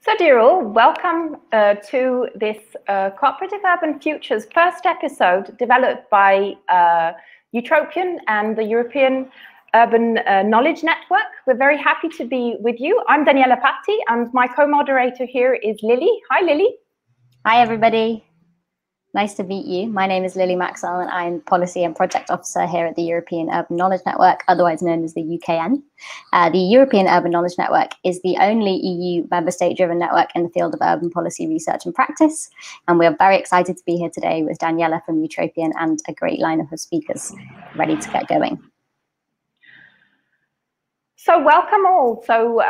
So dear all, welcome to this Cooperative Urban Futures first episode developed by Utropian and the European Urban Knowledge Network. We're very happy to be with you. I'm Daniela Patti and my co-moderator here is Lily. Hi Lily. Hi everybody. Nice to meet you. My name is Lily Maxwell and I'm Policy and Project Officer here at the European Urban Knowledge Network, otherwise known as the UKN. The European Urban Knowledge Network is the only EU member state-driven network in the field of urban policy research and practice. And we're very excited to be here today with Daniela from Utropian and a great lineup of speakers ready to get going. So welcome all. So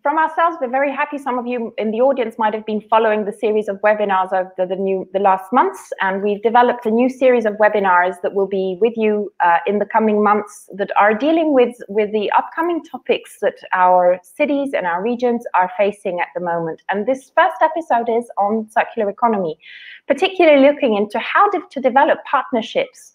from ourselves, we're very happy. Some of you in the audience might have been following the series of webinars over the last months, and we've developed a new series of webinars that will be with you in the coming months that are dealing with the upcoming topics that our cities and our regions are facing at the moment. And this first episode is on circular economy, particularly looking into how to develop partnerships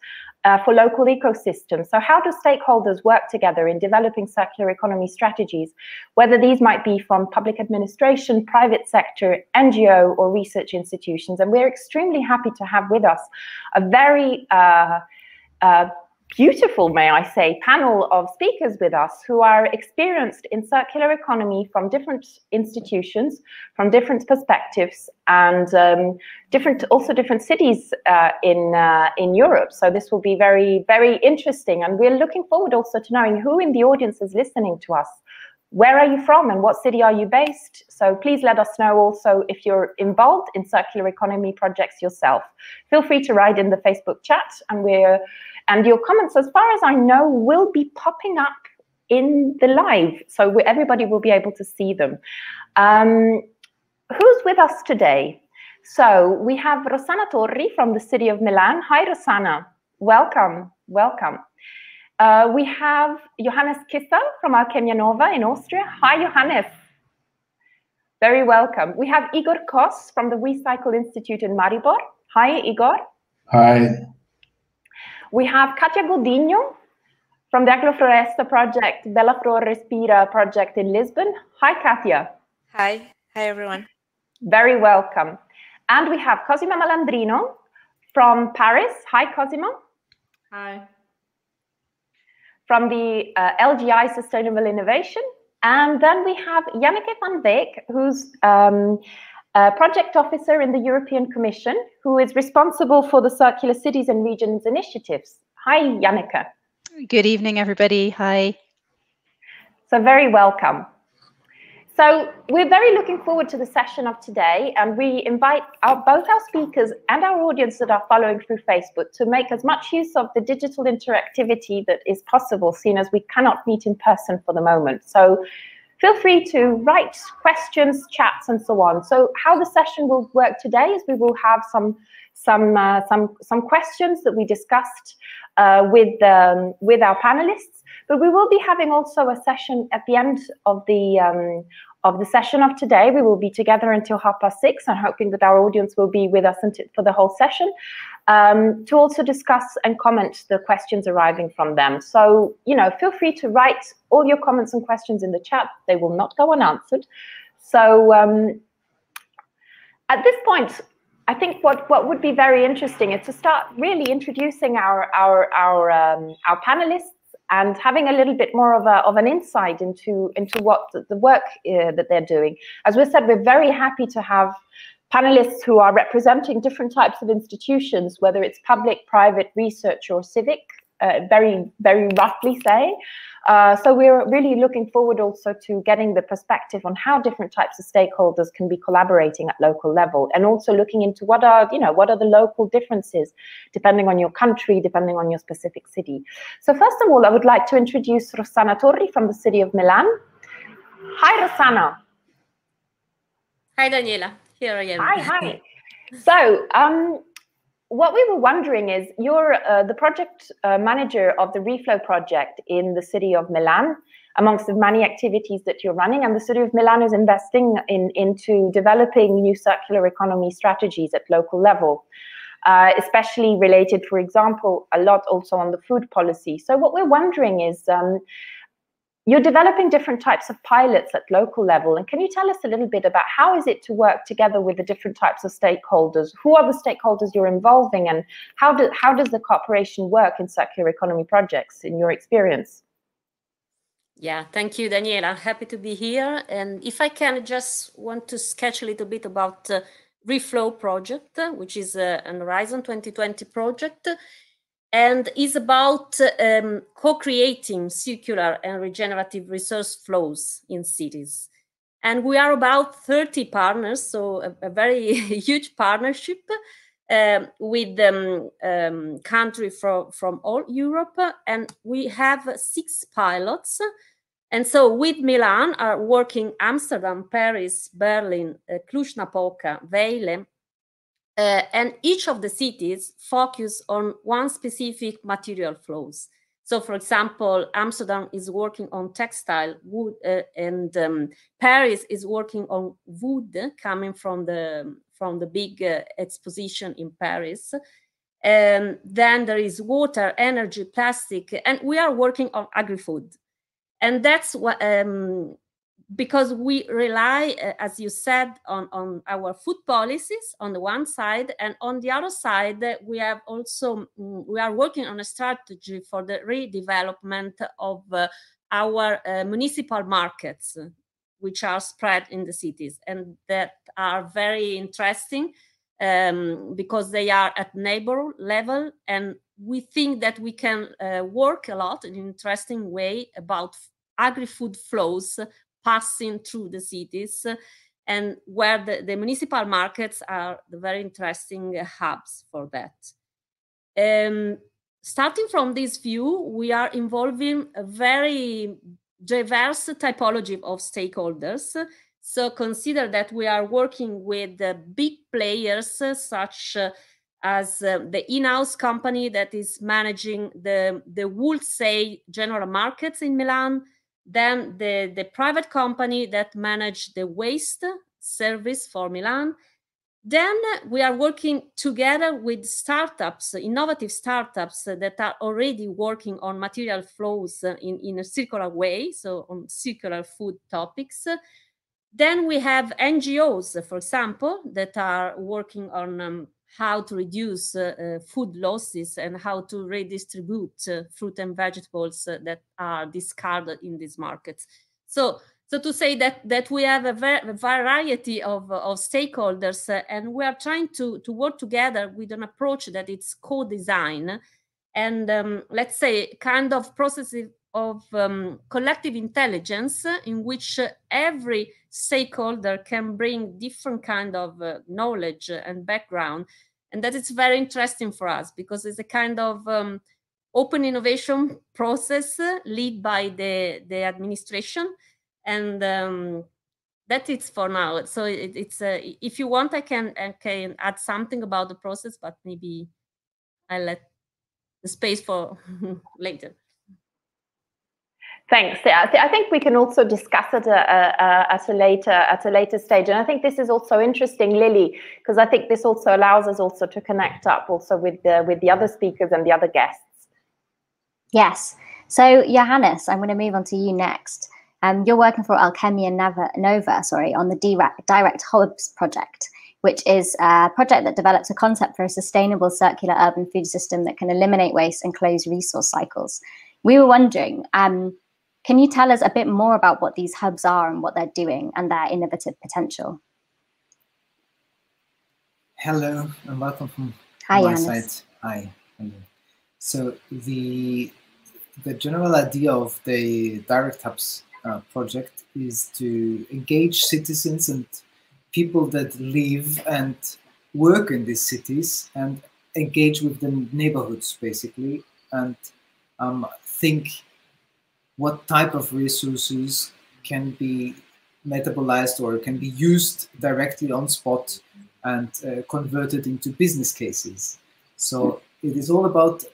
for local ecosystems. So how do stakeholders work together in developing circular economy strategies, whether these might be from public administration, private sector, NGO or research institutions. And we're extremely happy to have with us a very beautiful, may I say, panel of speakers with us who are experienced in circular economy from different institutions, from different perspectives, and different cities in Europe. So this will be very, very interesting, and we're looking forward also to knowing who in the audience is listening to us. Where are you from and what city are you based? So please let us know also if you're involved in circular economy projects yourself. Feel free to write in the Facebook chat, and your comments, as far as I know, will be popping up in the live, so everybody will be able to see them. Who's with us today? So we have Rossana Torri from the city of Milan. Hi, Rossana. Welcome, welcome. We have Johannes Kisser from Alchemia Nova in Austria. Hi, Johannes. Very welcome. We have Igor Kos from the WeCycle Institute in Maribor. Hi, Igor. Hi. We have Katia Godinho from the Agrofloresta project, Bella Flor Respira project in Lisbon. Hi, Katia. Hi. Hi, everyone. Very welcome. And we have Cosima Malandrino from Paris. Hi, Cosima. Hi. From the LGI Sustainable Innovation. And then we have Janneke van Beek, who's project officer in the European Commission, who is responsible for the Circular Cities and Regions initiatives. Hi, Janneke. Good evening, everybody. Hi. So very welcome. So we're very looking forward to the session of today, and we invite both our speakers and our audience that are following through Facebook to make as much use of the digital interactivity that is possible, seeing as we cannot meet in person for the moment. So feel free to write questions, chats, and so on. So how the session will work today is we will have some questions that we discussed with our panelists, but we will be having also a session at the end of the session of today. We will be together until 6:30, and hoping that our audience will be with us for the whole session to also discuss and comment the questions arriving from them. So, feel free to write all your comments and questions in the chat. They will not go unanswered. So at this point, I think what would be very interesting is to start really introducing our panelists and having a little bit more of an insight into what the work that they're doing. As we said, we're very happy to have panelists who are representing different types of institutions, whether it's public, private, research, or civic, very, very roughly saying. So we're really looking forward also to getting the perspective on how different types of stakeholders can be collaborating at local level, and also looking into what are the local differences depending on your country, depending on your specific city. So first of all, I would like to introduce Rossana Torri from the city of Milan. Hi, Rossana. Hi, Daniela. Here I am. Hi. So what we were wondering is, you're the project manager of the Reflow project in the city of Milan, amongst the many activities that you're running, and the city of Milan is investing into developing new circular economy strategies at local level, especially related, for example, a lot also on the food policy. So what we're wondering is, you're developing different types of pilots at local level. And can you tell us a little bit about how is it to work together with the different types of stakeholders? Who are the stakeholders you're involving, and how does the cooperation work in circular economy projects in your experience? Yeah, thank you, Daniela. Happy to be here. And if I can, just want to sketch a little bit about Reflow project, which is an Horizon 2020 project, and is about co-creating circular and regenerative resource flows in cities. And we are about 30 partners, so a very huge partnership with countries from all Europe. And we have 6 pilots. And so with Milan are working Amsterdam, Paris, Berlin, Cluj-Napoca, Vejle, and each of the cities focus on one specific material flows. So, for example, Amsterdam is working on textile, wood, and Paris is working on wood coming from the big exposition in Paris. Then there is water, energy, plastic, and we are working on agri-food. And that's what because we rely, as you said, on our food policies on the one side, and on the other side, we have also we are working on a strategy for the redevelopment of our municipal markets, which are spread in the cities, and that are very interesting because they are at neighbor level, and we think that we can work a lot in an interesting way about agri-food flows passing through the cities, and where the municipal markets are the very interesting hubs for that. Starting from this view, we are involving a very diverse typology of stakeholders. So consider that we are working with big players such as the in-house company that is managing the wholesale general markets in Milan, then the private company that manage the waste service for Milan. Then we are working together with startups, innovative startups that are already working on material flows in a circular way, so on circular food topics. Then we have NGOs, for example, that are working on how to reduce food losses and how to redistribute fruit and vegetables that are discarded in these markets. So to say that we have a variety of stakeholders, and we are trying to work together with an approach that it's co-design, and let's say kind of processes of collective intelligence in which every stakeholder can bring different kind of knowledge and background. And that is very interesting for us because it's a kind of open innovation process led by the administration. And that is for now. So it's if you want, I can add something about the process, but maybe I'll let the space for later. Thanks. Yeah, I think we can also discuss it at a later stage, and I think this is also interesting, Lily, because I think this also allows us also to connect up also with the other speakers and the other guests. Yes. So Johannes, I'm going to move on to you next. You're working for Alchemia Nova, on the Direct Hubs project, which is a project that develops a concept for a sustainable circular urban food system that can eliminate waste and close resource cycles. We were wondering, can you tell us a bit more about what these hubs are and what they're doing and their innovative potential? Hello and welcome from my side. Hi. So the general idea of the Direct Hubs project is to engage citizens and people that live and work in these cities and engage with the neighborhoods basically, and think what type of resources can be metabolized or can be used directly on spot and converted into business cases. So it is all about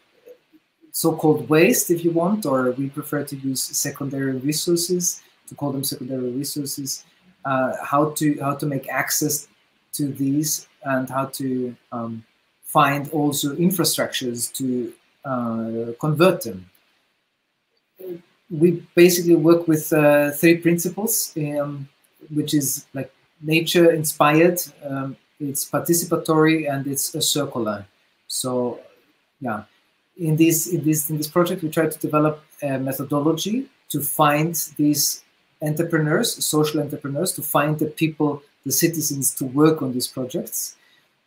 so-called waste, if you want, or we prefer to use secondary resources, to call them secondary resources, how to make access to these and how to find also infrastructures to convert them. we basically work with 3 principles, which is like nature inspired, it's participatory, and it's circular. So yeah, in this project, we try to develop a methodology to find these entrepreneurs, social entrepreneurs, to find the people, the citizens, to work on these projects,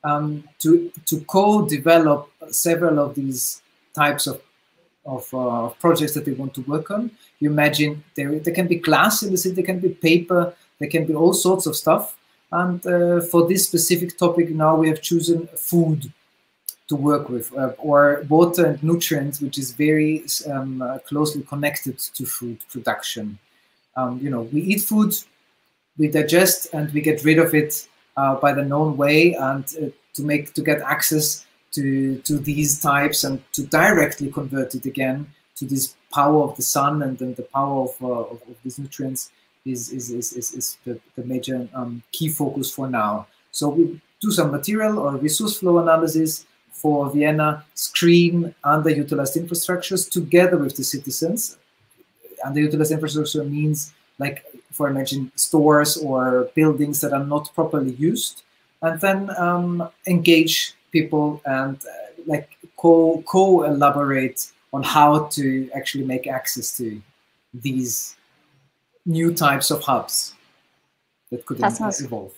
to co-develop several of these types of projects that they want to work on. You imagine there can be glass in the city, there can be paper, there can be all sorts of stuff. And for this specific topic, now we have chosen food to work with, or water and nutrients, which is very closely connected to food production. You know, we eat food, we digest, and we get rid of it by the known way, and to get access to these types and to directly convert it again to this power of the sun and then the power of these nutrients is the major key focus for now. So we do some material or resource flow analysis for Vienna, screen underutilized infrastructures together with the citizens. Underutilized infrastructure means, like, for imagine stores or buildings that are not properly used, and then engage people and like co-elaborate on how to actually make access to these new types of hubs that could evolve.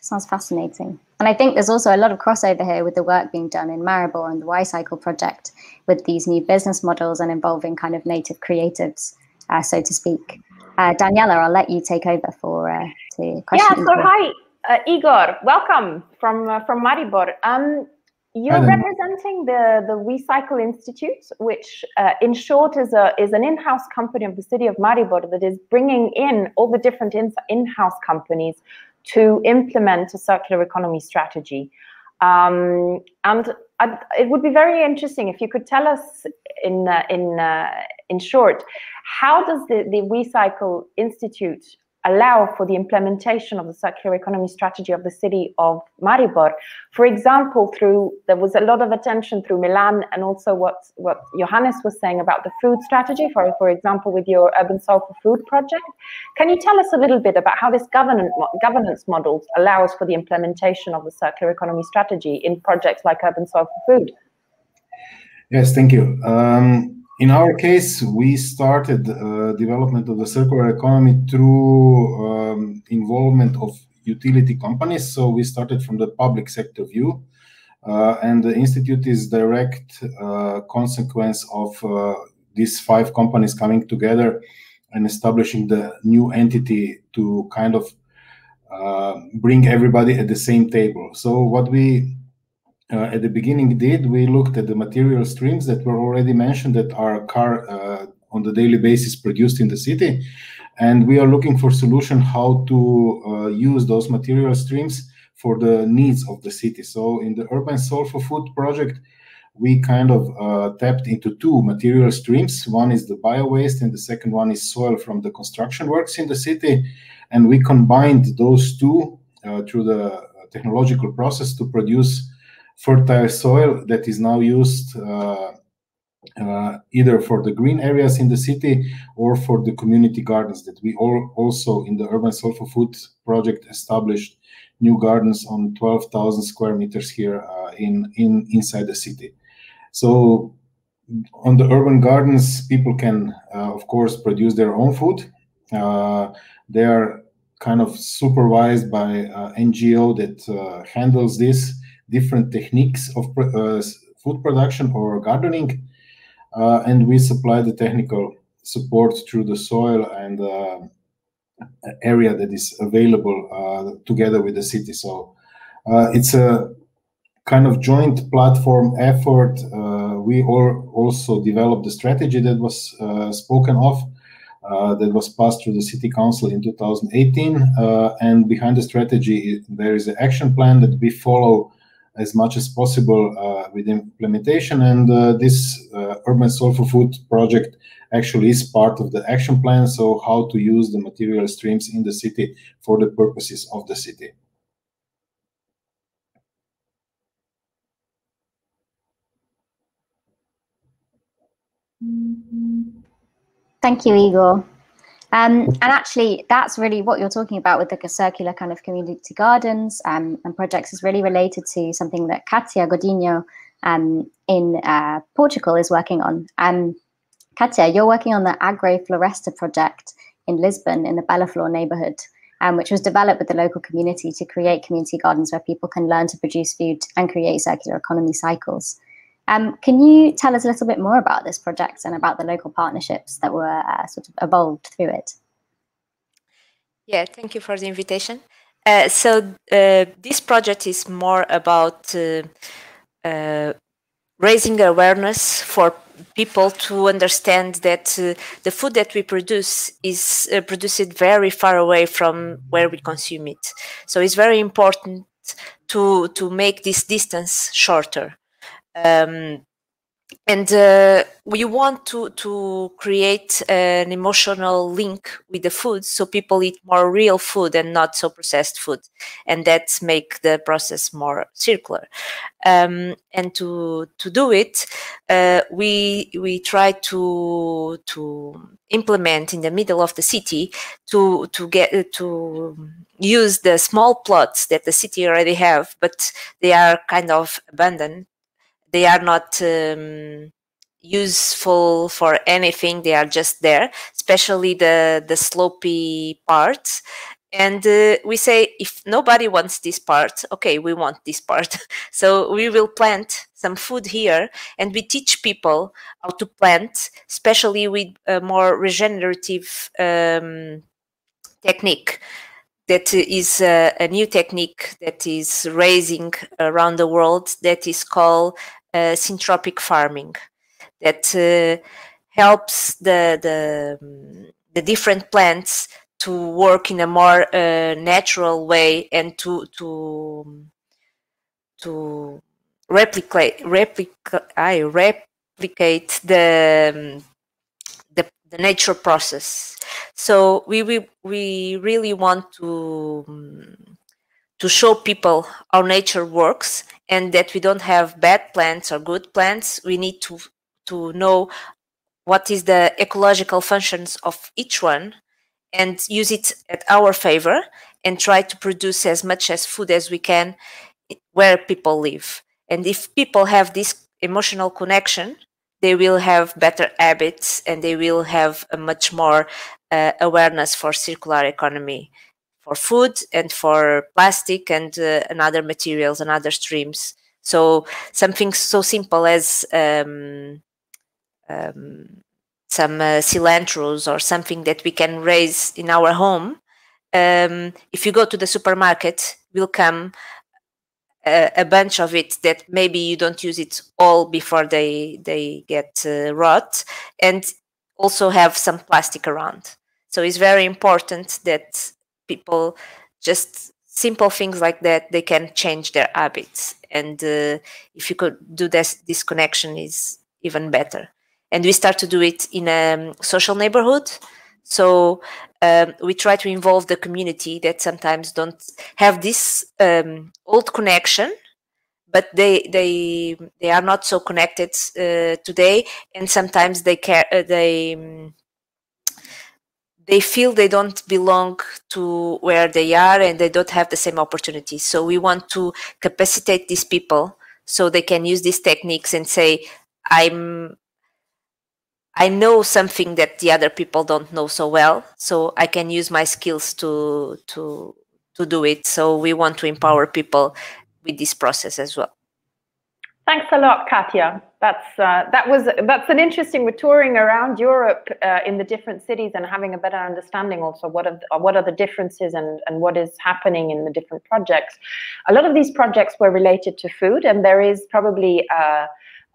Sounds fascinating. And I think there's also a lot of crossover here with the work being done in Maribor and the Y-Cycle project with these new business models and involving kind of native creatives, so to speak. Daniela, I'll let you take over for to question. Yeah, so hi, Igor, welcome from Maribor. You're representing the Y-Cycle Institute, which in short is an in-house company of the city of Maribor that is bringing in all the different in-house companies to implement a circular economy strategy. And it would be very interesting if you could tell us in short, how does the Y-Cycle Institute allow for the implementation of the circular economy strategy of the city of Maribor? For example, there was a lot of attention through Milan, and also what Johannes was saying about the food strategy, for example, with your Urban Soul for Food project. Can you tell us a little bit about how this governance model allows for the implementation of the circular economy strategy in projects like Urban Soul for Food? Yes, thank you. In our case, we started development of the circular economy through involvement of utility companies. So we started from the public sector view, and the institute is direct consequence of these 5 companies coming together and establishing the new entity to kind of bring everybody at the same table. So what we at the beginning we looked at the material streams that were already mentioned that are on the daily basis produced in the city, and we are looking for solution how to use those material streams for the needs of the city. So in the Urban Soul for Food project, we kind of tapped into 2 material streams. One is the bio-waste and the second one is soil from the construction works in the city, and we combined those 2 through the technological process to produce fertile soil that is now used either for the green areas in the city or for the community gardens that we also in the Urban Soul for Food project established new gardens on 12,000 square meters here inside the city. So on the urban gardens, people can, of course, produce their own food. They are kind of supervised by NGO that handles this, different techniques of food production or gardening, and we supply the technical support through the soil and area that is available together with the city. So it's a kind of joint platform effort. We also developed the strategy that was spoken of, that was passed through the City Council in 2018, and behind the strategy there is an action plan that we follow as much as possible with implementation, and this Urban Soul for Food project actually is part of the action plan, so how to use the material streams in the city for the purposes of the city. Thank you, Igor. And actually, that's really what you're talking about with the circular kind of community gardens and projects is really related to something that Katia Godinho in Portugal is working on. Katia, you're working on the Agrofloresta project in Lisbon in the Bela Flor neighborhood, which was developed with the local community to create community gardens where people can learn to produce food and create circular economy cycles. Can you tell us a little bit more about this project and about the local partnerships that were sort of evolved through it? Yeah, thank you for the invitation. This project is more about raising awareness for people to understand that the food that we produce is produced very far away from where we consume it. So it's very important to make this distance shorter. We want to create an emotional link with the food, so people eat more real food and not so processed food, and that make the process more circular. And to do it, we try to implement in the middle of the city to use the small plots that the city already have, but they are kind of abandoned. They are not useful for anything. They are just there, especially the slopey parts. And we say, if nobody wants this part, okay, we want this part. So we will plant some food here, and we teach people how to plant, especially with a more regenerative technique. That is a new technique that is raising around the world that is called syntropic farming, that helps the different plants to work in a more natural way and to replicate the nature process. So we really want to show people how nature works, and that we don't have bad plants or good plants. We need to know what is the ecological functions of each one and use it at our favor, and try to produce as much as food as we can where people live. And if people have this emotional connection, they will have better habits, and they will have a much more awareness for circular economy, for food and for plastic and other materials and other streams. So something so simple as some cilantros or something that we can raise in our home. If you go to the supermarket, will come a bunch of it that maybe you don't use it all before they get rot, and also have some plastic around. So it's very important that people, just simple things like that, they can change their habits. And if you could do this connection is even better. And we start to do it in a social neighborhood. So we try to involve the community that sometimes don't have this old connection, but they are not so connected today, and sometimes they feel they don't belong to where they are, and they don't have the same opportunities. So we want to capacitate these people so they can use these techniques and say, I know something that the other people don't know so well, so I can use my skills to do it. So we want to empower people with this process as well. Thanks a lot, Katia. That's an interesting. We're touring around Europe in the different cities and having a better understanding also what are the differences and what is happening in the different projects. A lot of these projects were related to food, and there is probably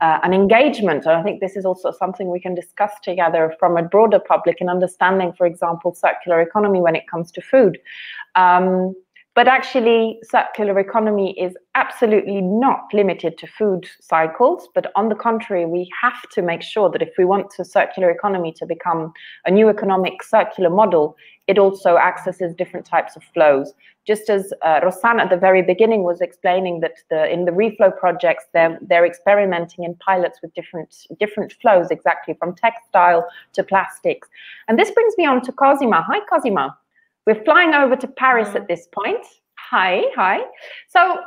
an engagement. And I think this is also something we can discuss together from a broader public in understanding, for example, circular economy when it comes to food. But actually, circular economy is absolutely not limited to food cycles, but on the contrary, we have to make sure that if we want the circular economy to become a new economic circular model, it also accesses different types of flows. Just as Rosanna at the very beginning was explaining that in the Reflow projects, they're experimenting in pilots with different flows, exactly from textile to plastics. And this brings me on to Cosima. Hi, Cosima. We're flying over to Paris at this point. Hi. So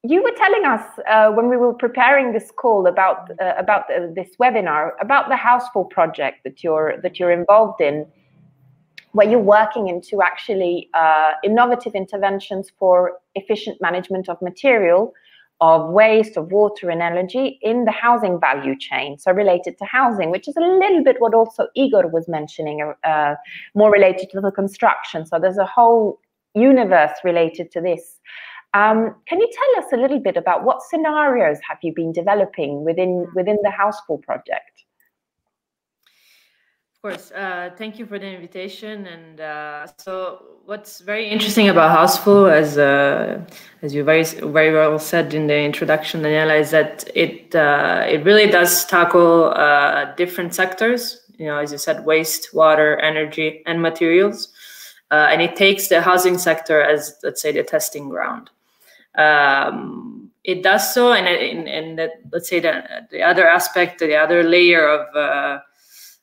you were telling us when we were preparing this call about this webinar, about the Houseful project that you're involved in, where you're working into actually innovative interventions for efficient management of material, of waste, of water and energy in the housing value chain, so related to housing, which is a little bit what also Igor was mentioning, more related to the construction. So there's a whole universe related to this. Can you tell us a little bit about what scenarios have you been developing within the Houseful project? Of course, thank you for the invitation. And so, what's very interesting about Houseful, as you very well said in the introduction, Daniela, is that it really does tackle different sectors. You know, as you said, waste, water, energy, and materials, and it takes the housing sector as, let's say, the testing ground. It does so, and that, let's say, the other aspect, the other layer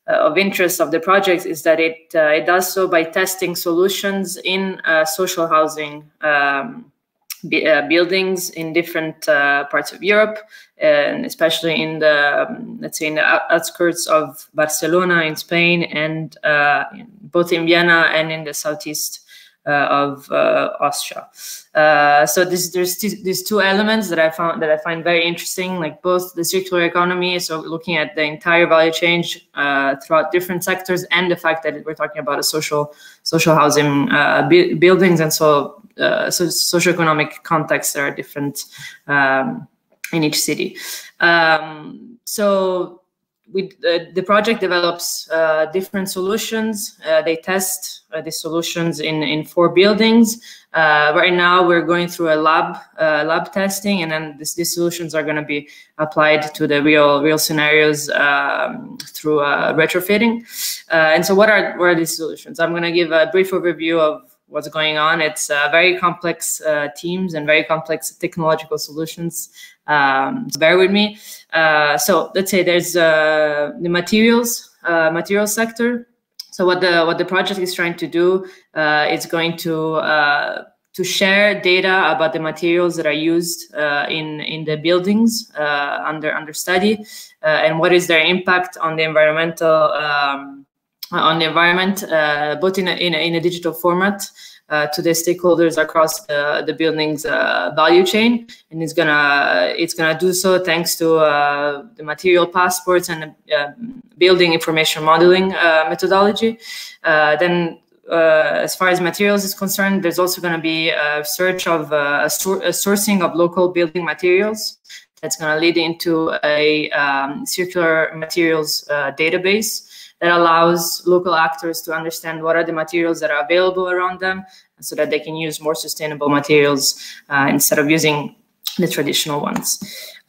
of interest of the project is that it does so by testing solutions in social housing buildings in different parts of Europe, and especially in the, let's say, in the outskirts of Barcelona in Spain, and both in Vienna and in the southeast of Austria. So there's these two elements that I find very interesting, like both the circular economy, so looking at the entire value chain throughout different sectors, and the fact that we're talking about a social housing buildings, and so socioeconomic contexts that are different in each city. So the project develops different solutions. They test these solutions in 4 buildings. Right now, we're going through a lab testing, and then these solutions are going to be applied to the real scenarios through retrofitting. And so, what are these solutions? I'm going to give a brief overview of what's going on. It's very complex teams and very complex technological solutions. So bear with me. So let's say there's the materials sector. So what the project is trying to do is going to share data about the materials that are used in the buildings under study, and what is their impact on the environmental both in a digital format to the stakeholders across the building's value chain, and it's gonna do so thanks to the material passports and building information modeling methodology. Then, as far as materials is concerned, there's also going to be a search of a sourcing of local building materials that's going to lead into a circular materials database that allows local actors to understand what are the materials that are available around them, so that they can use more sustainable materials instead of using the traditional ones.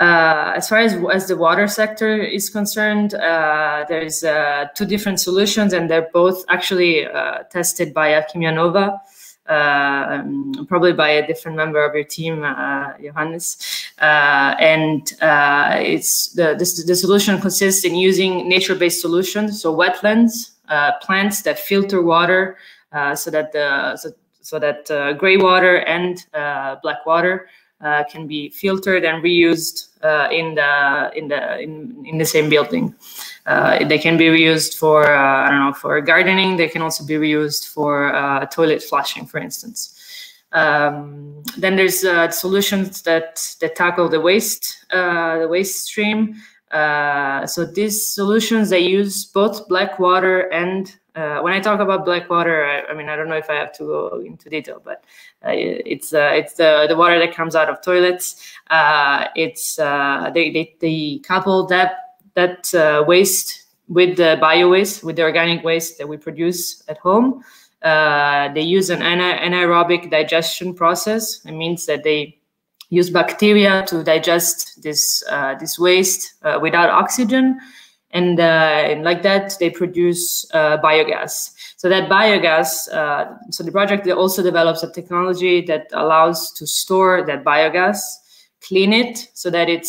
As far as the water sector is concerned, there's 2 different solutions, and they're both actually tested by Alchimia Nova, probably by a different member of your team, Johannes. It's the solution consists in using nature-based solutions, so wetlands, plants that filter water, so that gray water and black water can be filtered and reused in the same building. They can be reused for for gardening. They can also be reused for toilet flushing, for instance. Then there's solutions that tackle the waste stream. So these solutions, they use both black water and when I talk about black water, I mean, I don't know if I have to go into detail, but it's the water that comes out of toilets. They couple that waste with the bio waste, with the organic waste that we produce at home, They use an anaerobic digestion process. It means that they use bacteria to digest this waste without oxygen, and like that they produce biogas. So that biogas, so the project also develops a technology that allows to store that biogas, clean it so that it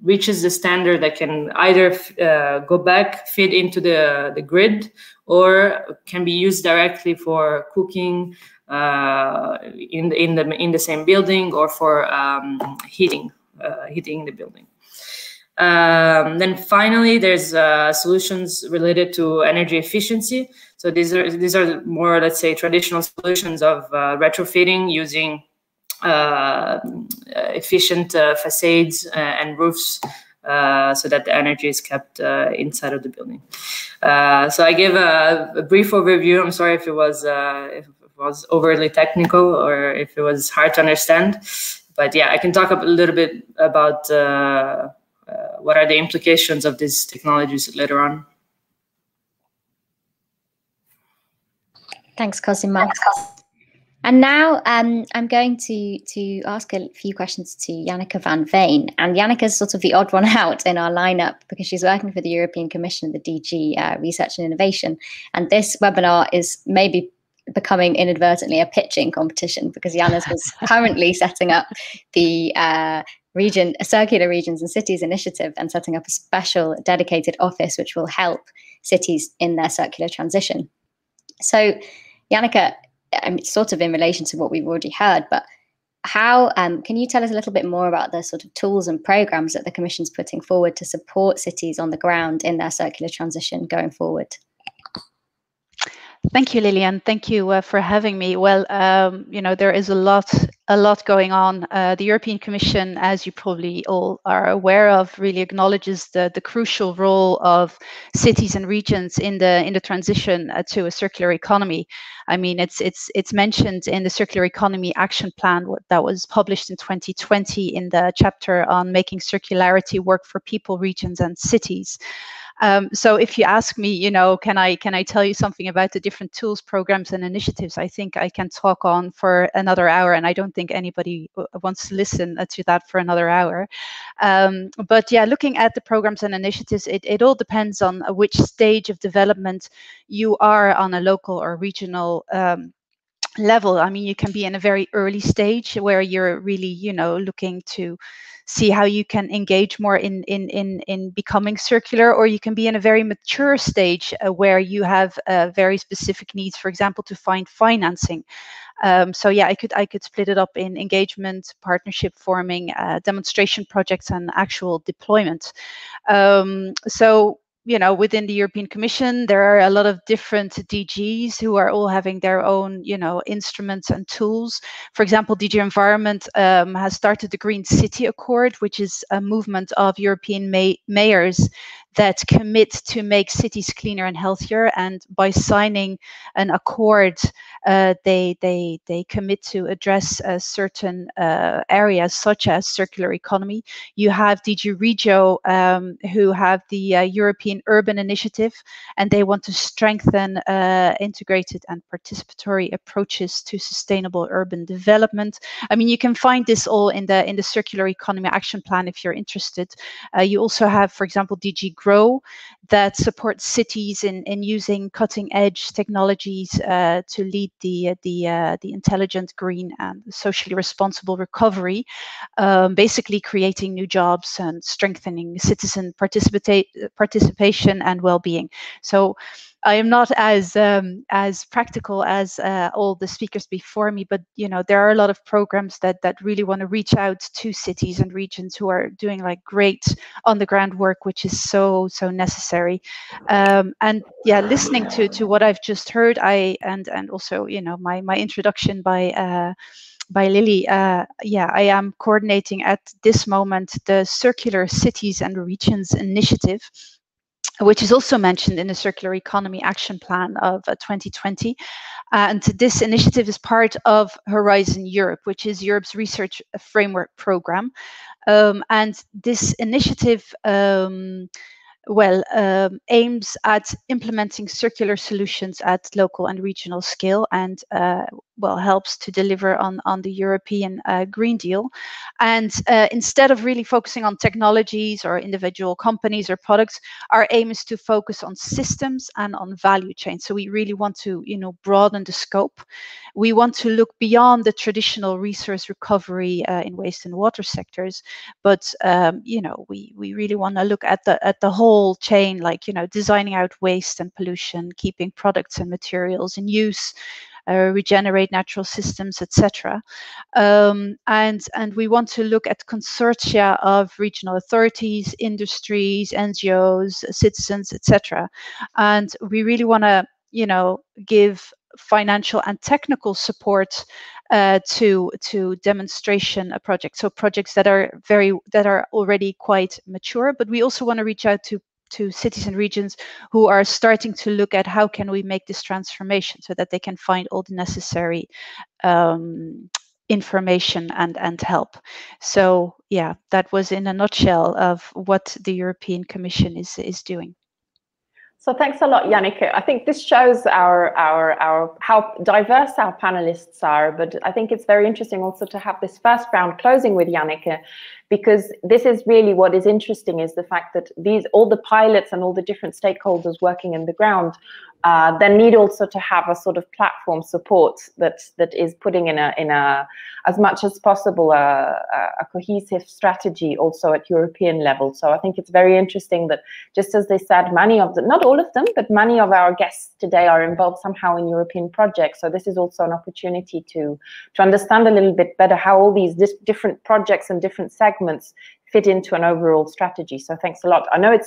reaches the standard that can either go back, feed into the grid, or can be used directly for cooking in the same building, or for heating the building. Then finally, there's solutions related to energy efficiency. So these are more, let's say, traditional solutions of retrofitting using efficient facades and roofs, so that the energy is kept inside of the building. So I gave a brief overview. I'm sorry if it was overly technical or if it was hard to understand, but yeah, I can talk a little bit about what are the implications of these technologies later on. Thanks, Cosima. And now I'm going to ask a few questions to Janneke van Veen. And Janneke is sort of the odd one out in our lineup because she's working for the European Commission, the DG Research and Innovation. And this webinar is maybe becoming inadvertently a pitching competition because Jannes is currently setting up the Circular Regions and Cities Initiative and setting up a special dedicated office which will help cities in their circular transition. So, Janneke, sort of in relation to what we've already heard, but how can you tell us a little bit more about the sort of tools and programs that the Commission's putting forward to support cities on the ground in their circular transition going forward? Thank you, Lilian. Thank you for having me. Well, you know, there is a lot going on. The European Commission, as you probably all are aware of, really acknowledges the crucial role of cities and regions in the transition to a circular economy. I mean, it's mentioned in the Circular Economy Action Plan that was published in 2020 in the chapter on making circularity work for people, regions, and cities. So if you ask me, you know, can I tell you something about the different tools, programs, and initiatives? I think I can talk on for another hour, and I don't think anybody wants to listen to that for another hour. But yeah, looking at the programs and initiatives, it all depends on which stage of development you are on a local or regional level. I mean, you can be in a very early stage where you're really, you know, looking to see how you can engage more in becoming circular, or you can be in a very mature stage where you have very specific needs, for example, to find financing. So yeah, I could split it up in engagement, partnership forming, demonstration projects, and actual deployment. So, you know, within the European Commission, there are a lot of different DGs who are all having their own, you know, instruments and tools. For example, DG Environment has started the Green City Accord, which is a movement of European mayors that commit to make cities cleaner and healthier. And by signing an accord, they commit to address certain areas such as circular economy. You have DG Regio, who have the European Urban Initiative, and they want to strengthen integrated and participatory approaches to sustainable urban development. I mean, you can find this all in the Circular Economy Action Plan if you're interested. You also have, for example, DG Grow, that supports cities in using cutting-edge technologies to lead the intelligent, green, and socially responsible recovery, basically creating new jobs and strengthening citizen participation and well-being. So I am not as practical as all the speakers before me, but you know, there are a lot of programs that really want to reach out to cities and regions who are doing like great on the ground work, which is so necessary. And yeah, listening to what I've just heard, and also, you know, my introduction by Lily, yeah, I am coordinating at this moment the Circular Cities and Regions Initiative, which is also mentioned in the Circular Economy Action Plan of 2020. And this initiative is part of Horizon Europe, which is Europe's research framework program. And this initiative aims at implementing circular solutions at local and regional scale, and helps to deliver on the European Green Deal. And instead of really focusing on technologies or individual companies or products, our aim is to focus on systems and on value chains. So we really want to, broaden the scope. We want to look beyond the traditional resource recovery in waste and water sectors, but we really want to look at the whole chain, like designing out waste and pollution, keeping products and materials in use, regenerate natural systems, etc. And we want to look at consortia of regional authorities, industries, NGOs, citizens, etc. And we really want to, give financial and technical support to demonstration projects. So projects that are already quite mature, but we also want to reach out to cities and regions who are starting to look at how can we make this transformation so that they can find all the necessary information and help. So yeah, that was in a nutshell of what the European Commission is doing. So thanks a lot, Janneke. I think this shows how diverse our panelists are, but I think it's very interesting also to have this first round closing with Janneke, because this is really what is interesting, is the fact that all the pilots and all the different stakeholders working in the ground then need also to have a sort of platform support that is putting in a as much as possible a cohesive strategy also at European level. So I think it's very interesting that, just as they said, not all of them, but many of our guests today are involved somehow in European projects. So this is also an opportunity to understand a little bit better how all these different projects and different segments fit into an overall strategy. So thanks a lot. I know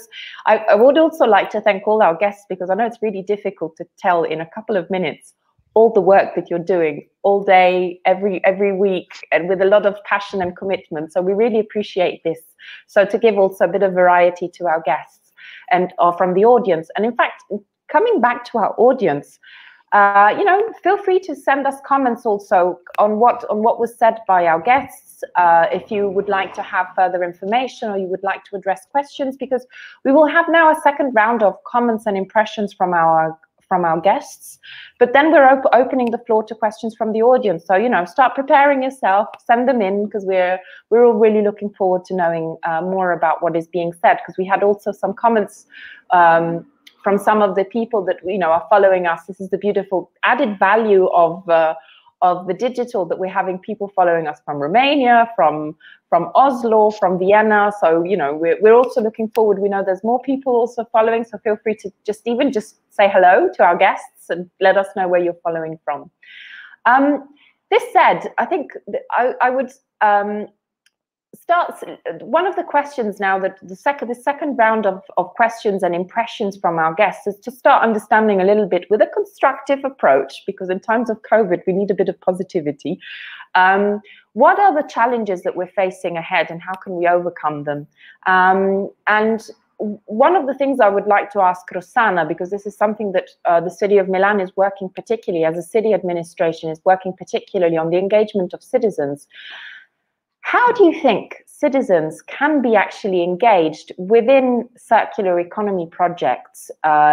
I would also like to thank all our guests, because I know it's really difficult to tell in a couple of minutes all the work that you're doing all day, every week, and with a lot of passion and commitment. So we really appreciate this. So to give also a bit of variety to our guests and from the audience. And in fact, coming back to our audience, feel free to send us comments also on what was said by our guests. If you would like to have further information or you would like to address questions, because we will have now a second round of comments and impressions from our guests, but then we're opening the floor to questions from the audience. So start preparing yourself, send them in, because we're all really looking forward to knowing more about what is being said, because we had also some comments from some of the people that are following us. This is the beautiful added value of the digital, that we're having people following us from Romania, from Oslo, from Vienna. So we're also looking forward. We know there's more people also following, so feel free to just say hello to our guests and let us know where you're following from. This said, I think I would start one of the questions now, that the second round of questions and impressions from our guests, is to start understanding a little bit with a constructive approach, because in times of COVID we need a bit of positivity. What are the challenges that we're facing ahead, and how can we overcome them? And one of the things I would like to ask Rossana, because this is something that the city of Milan is working particularly, as a city administration, is working particularly on the engagement of citizens. How do you think citizens can be actually engaged within circular economy projects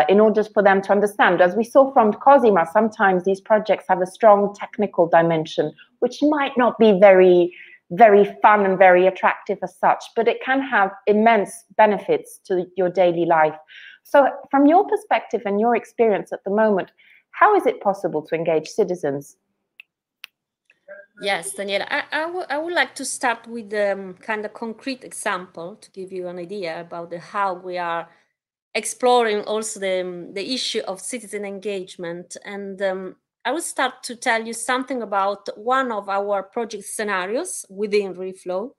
in order for them to understand? As we saw from Cosima, sometimes these projects have a strong technical dimension, which might not be very, very fun and very attractive as such, but it can have immense benefits to your daily life. So from your perspective and your experience at the moment, how is it possible to engage citizens? Yes, Daniela, I would like to start with a kind of concrete example to give you an idea about how we are exploring also the issue of citizen engagement. And I will start to tell you something about one of our project scenarios within Reflow,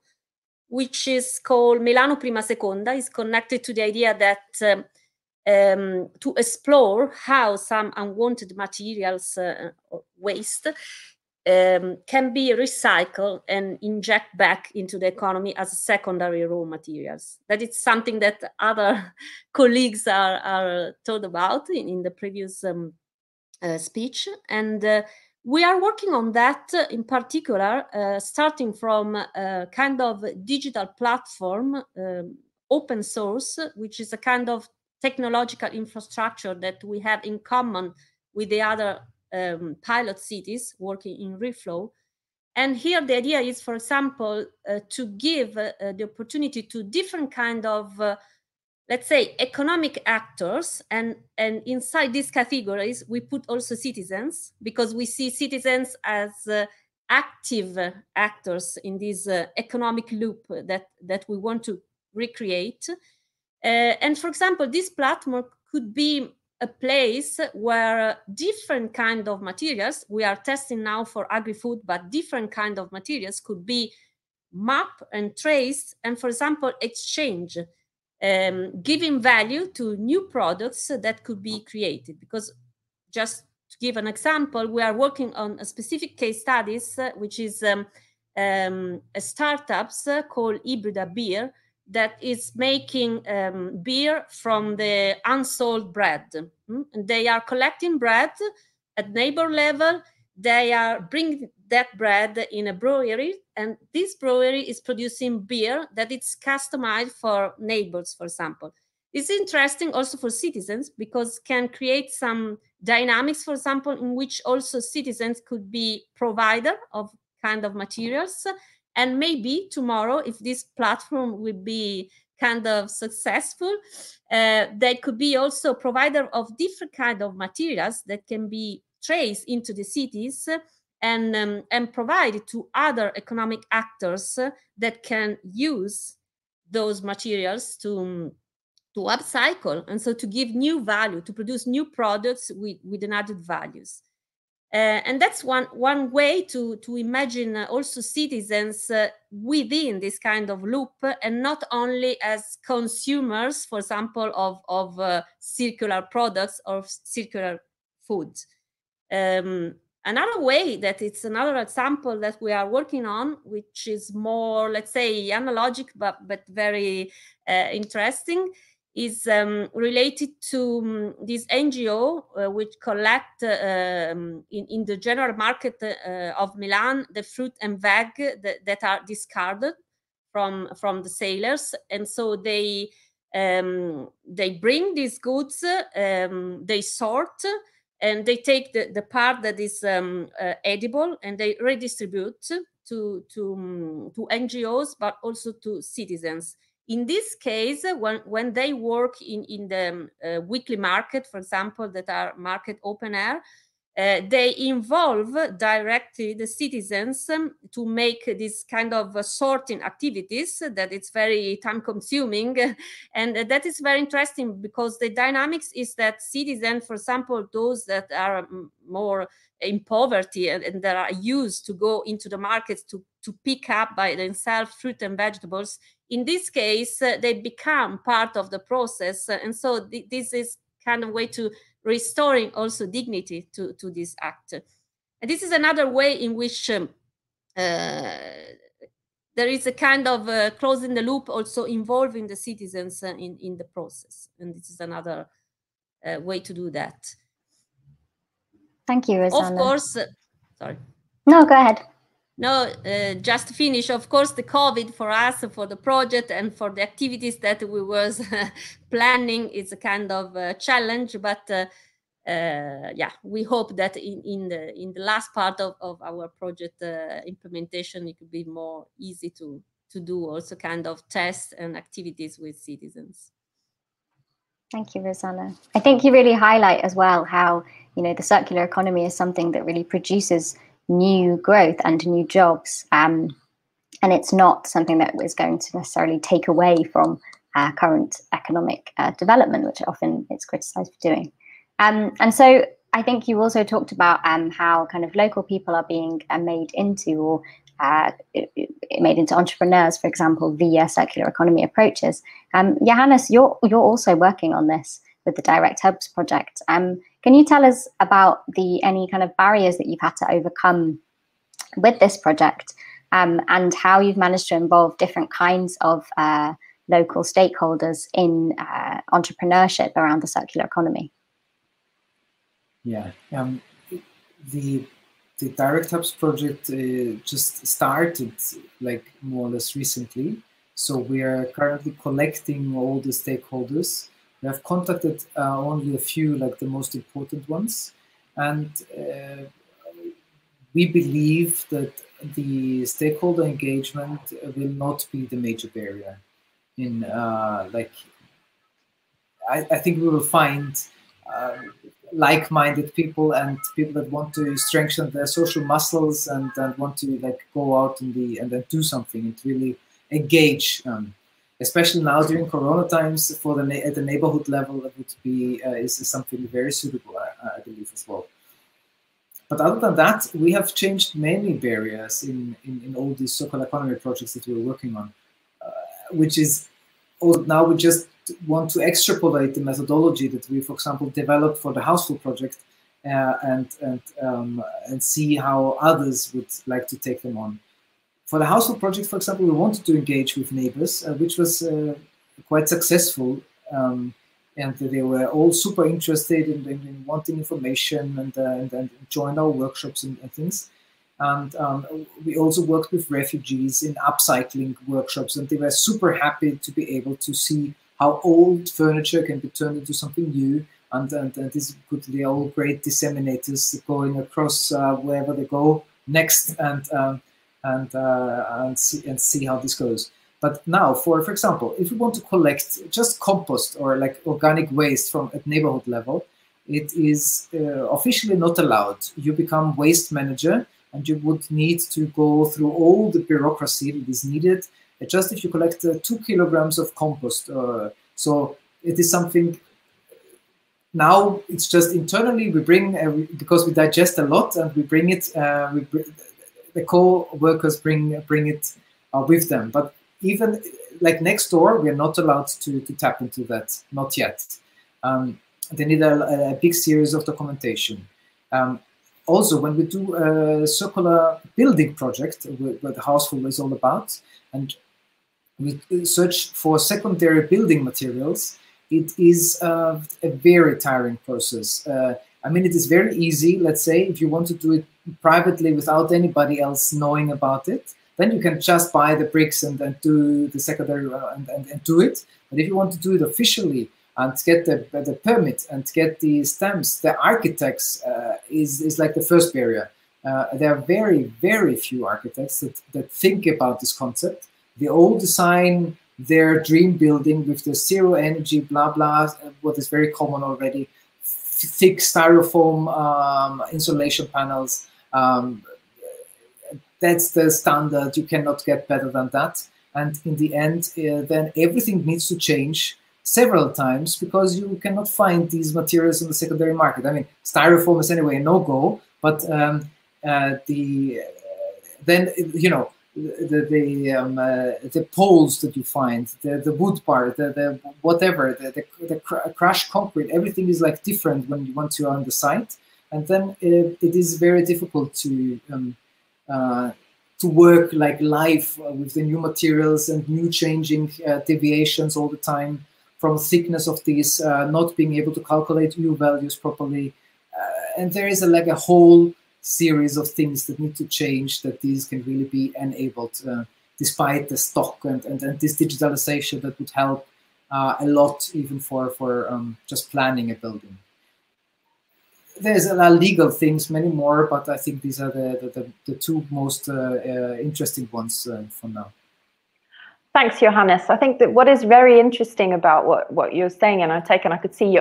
which is called Milano Prima Seconda. Is connected to the idea that to explore how some unwanted materials or waste can be recycled and inject back into the economy as secondary raw materials. That is something that other colleagues are told about in the previous speech. And we are working on that in particular, starting from a kind of digital platform open source, which is a kind of technological infrastructure that we have in common with the other pilot cities working in Reflow. And here the idea is, for example, to give the opportunity to different kind of, let's say, economic actors. And inside these categories, we put also citizens, because we see citizens as active actors in this economic loop that we want to recreate. And for example, this platform could be a place where different kind of materials, we are testing now for agri-food, but different kind of materials could be mapped and traced, and for example, exchange, giving value to new products that could be created. Because just to give an example, we are working on a specific case studies, which is a startups called Hybrida Beer, that is making beer from the unsold bread. And they are collecting bread at neighbor level. They are bringing that bread in a brewery, and this brewery is producing beer that it's customized for neighbors, for example. It's interesting also for citizens, because can create some dynamics, for example, in which also citizens could be provider of kind of materials. And maybe tomorrow, if this platform will be kind of successful, they could be also provider of different kind of materials that can be traced into the cities and provided to other economic actors that can use those materials to upcycle, and so to give new value, to produce new products with added values. And that's one way to imagine also citizens within this kind of loop, and not only as consumers, for example, of circular products or circular food. Another way that it's another example that we are working on, which is more, let's say, analogic, but very interesting, is related to this NGO which collect in the general market of Milan the fruit and veg that are discarded from the sailors, and so they bring these goods, they sort, and they take the part that is edible, and they redistribute to NGOs, but also to citizens. In this case, when they work in the weekly market, for example, that are market open air, they involve directly the citizens to make this kind of sorting activities that it's very time consuming. And that is very interesting, because the dynamics is that citizens, for example, those that are more in poverty and that are used to go into the markets to pick up by themselves fruit and vegetables, in this case, they become part of the process. And so this is kind of way to restoring also dignity to this act. And this is another way in which there is a kind of closing the loop, also involving the citizens in the process. And this is another way to do that. Thank you, Rosanna. Of course, sorry. No, go ahead. No, just to finish, of course, the COVID for us, for the project and for the activities that we was planning is a kind of challenge, but yeah, we hope that in the last part of our project implementation, it could be more easy to do also kind of tests and activities with citizens. Thank you, Rosanna. I think you really highlight as well how, you know, the circular economy is something that really produces new growth and new jobs, and it's not something that is going to necessarily take away from current economic development, which often it's criticized for doing. And so I think you also talked about how kind of local people are being made into or made into entrepreneurs, for example, via circular economy approaches. Johannes, you're also working on this with the Direct Hubs project. Can you tell us about any kind of barriers that you've had to overcome with this project, and how you've managed to involve different kinds of local stakeholders in entrepreneurship around the circular economy? Yeah, the Direct Hubs project just started like more or less recently, So we are currently collecting all the stakeholders. We have contacted only a few, like the most important ones. And we believe that the stakeholder engagement will not be the major barrier. I think we will find like-minded people and people that want to strengthen their social muscles and want to go out and then do something and really engage. Especially now during Corona times, for at the neighborhood level, it would be is something very suitable, I believe as well. But other than that, we have changed many barriers in all these circular economy projects that we're working on, which is now we just want to extrapolate the methodology that we, for example, developed for the Houseful project and see how others would like to take them on. For the Houseful project, for example, we wanted to engage with neighbors, which was quite successful. And they were all super interested in wanting information and joined our workshops and things. And we also worked with refugees in upcycling workshops, and they were super happy to be able to see how old furniture can be turned into something new. And they're all great disseminators going across wherever they go next and see how this goes. But now, for example, if we want to collect just compost or like organic waste from at neighborhood level, it is officially not allowed. You become waste manager, and you would need to go through all the bureaucracy that is needed. Just if you collect 2 kilograms of compost, so it is something. Now it's just internally we bring because we digest a lot, and we bring it. The co-workers bring it with them, but even like next door, we are not allowed to tap into that, not yet. They need a big series of documentation. Also, when we do a circular building project, what the Houseful is all about, and we search for secondary building materials, it is a very tiring process. I mean, it is very easy, let's say, if you want to do it privately without anybody else knowing about it, then you can just buy the bricks and do the secondary and do it. But if you want to do it officially and get the permit and get the stamps, the architects is like the first barrier. There are very, very few architects that think about this concept. They all design their dream building with the zero energy, blah, blah, what is very common already, thick styrofoam insulation panels. That's the standard. You cannot get better than that. And in the end, then everything needs to change several times because you cannot find these materials in the secondary market. I mean, styrofoam is anyway a no-go, but then you know the poles that you find, the wood part, the whatever, the crushed concrete, everything is like different once you are on the site, and then it is very difficult to work like live with the new materials and new changing deviations all the time from thickness of these, not being able to calculate U values properly, and there is like a whole series of things that need to change that these can really be enabled despite the stock and this digitalization that would help a lot even for just planning a building. There's a lot of legal things, many more, but I think these are the two most interesting ones for now. Thanks, Johannes. I think that what is very interesting about what you're saying, and I could see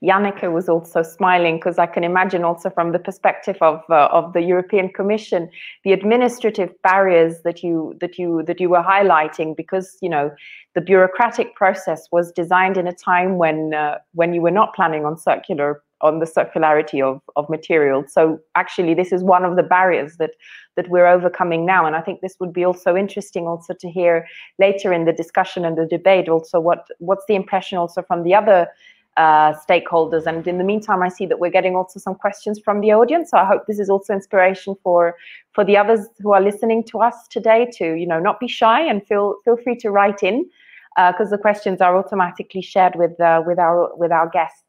Janneke was also smiling, because I can imagine also from the perspective of the European Commission, the administrative barriers that you were highlighting, because you know the bureaucratic process was designed in a time when you were not planning on the circularity of materials. So actually, this is one of the barriers that we're overcoming now. And I think this would be also interesting also to hear later in the discussion and the debate also what's the impression also from the other stakeholders. And in the meantime, I see that we're getting also some questions from the audience. So I hope this is also inspiration for the others who are listening to us today to, you know, not be shy and feel free to write in, because the questions are automatically shared with our guests.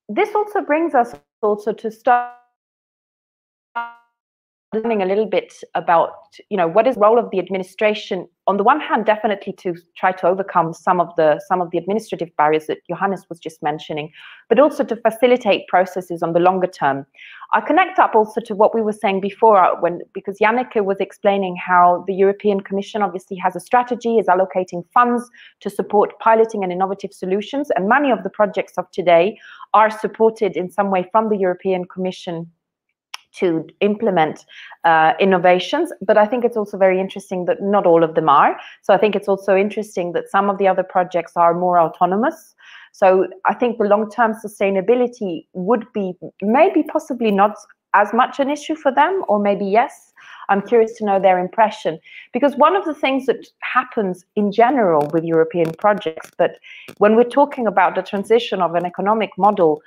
This also brings us also to start a little bit about, what is the role of the administration, on the one hand, definitely to try to overcome some of the administrative barriers that Johannes was just mentioning, but also to facilitate processes on the longer term. I connect up also to what we were saying before, because Janneke was explaining how the European Commission obviously has a strategy, is allocating funds to support piloting and innovative solutions, and many of the projects of today are supported in some way from the European Commission to implement innovations. But I think it's also very interesting that not all of them are. So I think it's also interesting that some of the other projects are more autonomous. So I think the long-term sustainability would be maybe possibly not as much an issue for them, or maybe yes. I'm curious to know their impression, because one of the things that happens in general with European projects, but when we're talking about the transition of an economic model,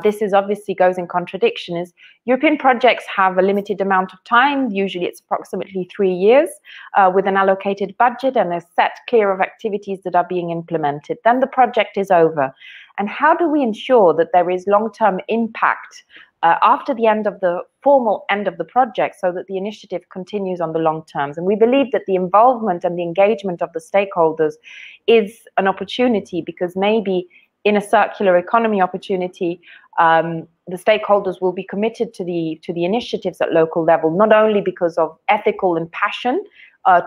this is obviously goes in contradiction, is European projects have a limited amount of time. Usually it's approximately 3 years with an allocated budget and a set clear of activities that are being implemented. Then the project is over. And how do we ensure that there is long-term impact after the end of the formal end of the project, so that the initiative continues on the long terms? And we believe that the involvement and the engagement of the stakeholders is an opportunity, because maybe in a circular economy opportunity, the stakeholders will be committed to the initiatives at local level, not only because of ethical and passion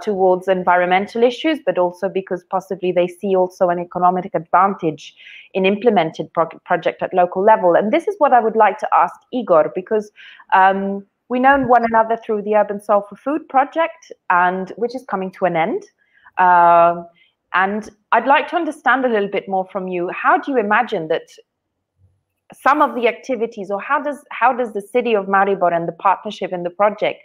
towards environmental issues, but also because possibly they see also an economic advantage in implemented project at local level. And this is what I would like to ask Igor, because we know one another through the Urban Soul for Food project, and which is coming to an end. And I'd like to understand a little bit more from you. How do you imagine that some of the activities, or how does the city of Maribor and the partnership in the project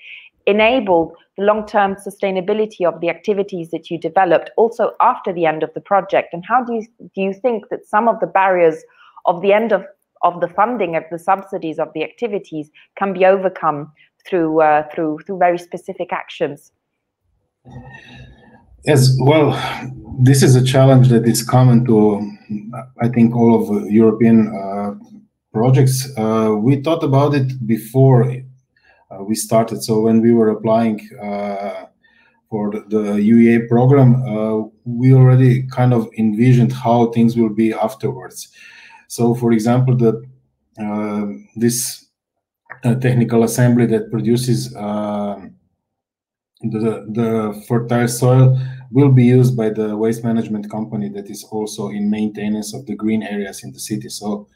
enable the long-term sustainability of the activities that you developed also after the end of the project? And how do you think that some of the barriers of the end of the funding of the subsidies of the activities can be overcome through very specific actions? Yes, well, this is a challenge that is common to, I think, all of European projects. We thought about it before we started. So when we were applying for the UEA program, we already kind of envisioned how things will be afterwards. So, for example, this technical assembly that produces the fertile soil will be used by the waste management company that is also in maintenance of the green areas in the city. So,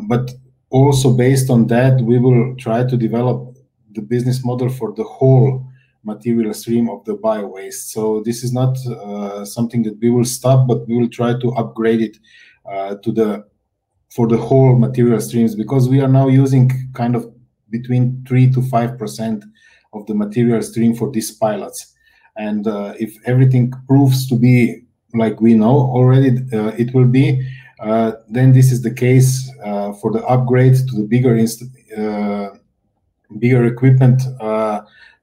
but also based on that, we will try to develop the business model for the whole material stream of the bio-waste. So this is not something that we will stop, but we will try to upgrade it for the whole material streams, because we are now using kind of between 3 to 5% of the material stream for these pilots. And if everything proves to be like we know already it will be, then this is the case for the upgrade to the bigger equipment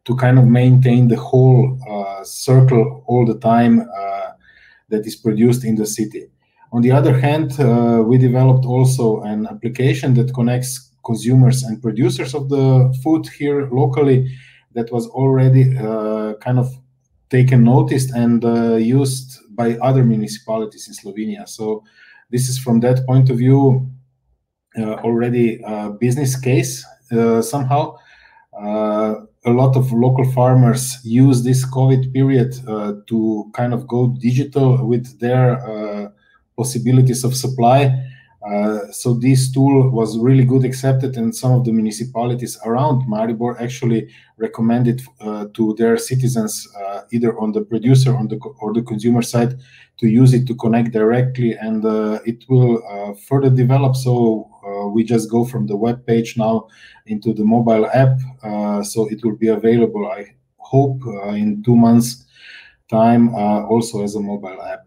to kind of maintain the whole circle all the time that is produced in the city. On the other hand, we developed also an application that connects consumers and producers of the food here locally, that was already kind of taken notice and used by other municipalities in Slovenia. So this is, from that point of view, already a business case somehow. A lot of local farmers use this COVID period to kind of go digital with their possibilities of supply. So this tool was really good accepted, and some of the municipalities around Maribor actually recommended to their citizens, either on the producer or the consumer side, to use it to connect directly, and it will further develop. So we just go from the web page now into the mobile app, so it will be available, I hope, in 2 months' time, also as a mobile app.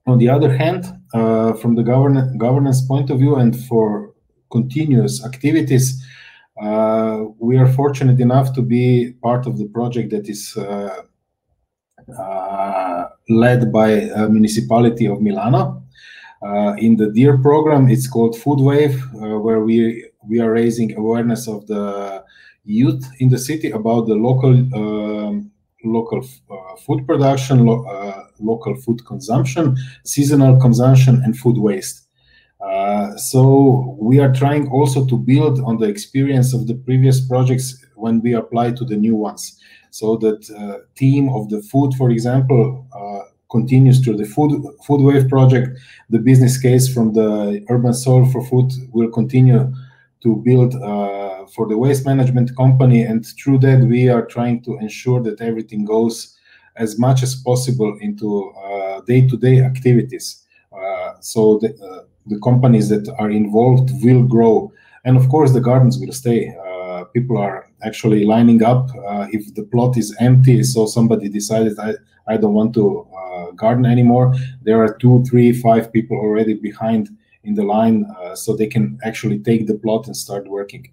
On the other hand, from the governance point of view and for continuous activities, we are fortunate enough to be part of the project that is led by a municipality of Milano. In the DEAR program, it's called Food Wave, where we are raising awareness of the youth in the city about the local food production, local food consumption, seasonal consumption, and food waste. So we are trying also to build on the experience of the previous projects when we apply to the new ones. So that theme of the food, for example, continues through the food wave project. The business case from the Urban Soil for Food will continue to build for the waste management company, and through that we are trying to ensure that everything goes as much as possible into day-to-day activities. So the companies that are involved will grow, and of course the gardens will stay. People are actually lining up if the plot is empty, so somebody decided I don't want to garden anymore. There are 2, 3, 5 people already behind in the line, so they can actually take the plot and start working.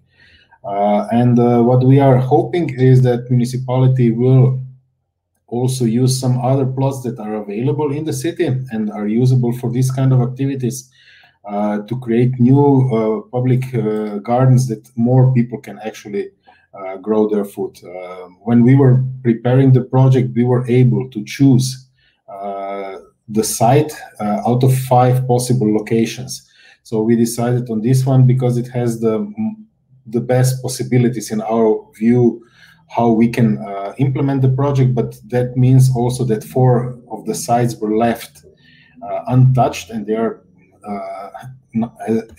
And what we are hoping is that municipality will also use some other plots that are available in the city and are usable for this kind of activities to create new public gardens that more people can actually grow their food. When we were preparing the project, we were able to choose the site out of 5 possible locations. So we decided on this one because it has the best possibilities in our view how we can implement the project, but that means also that 4 of the sites were left untouched, and they are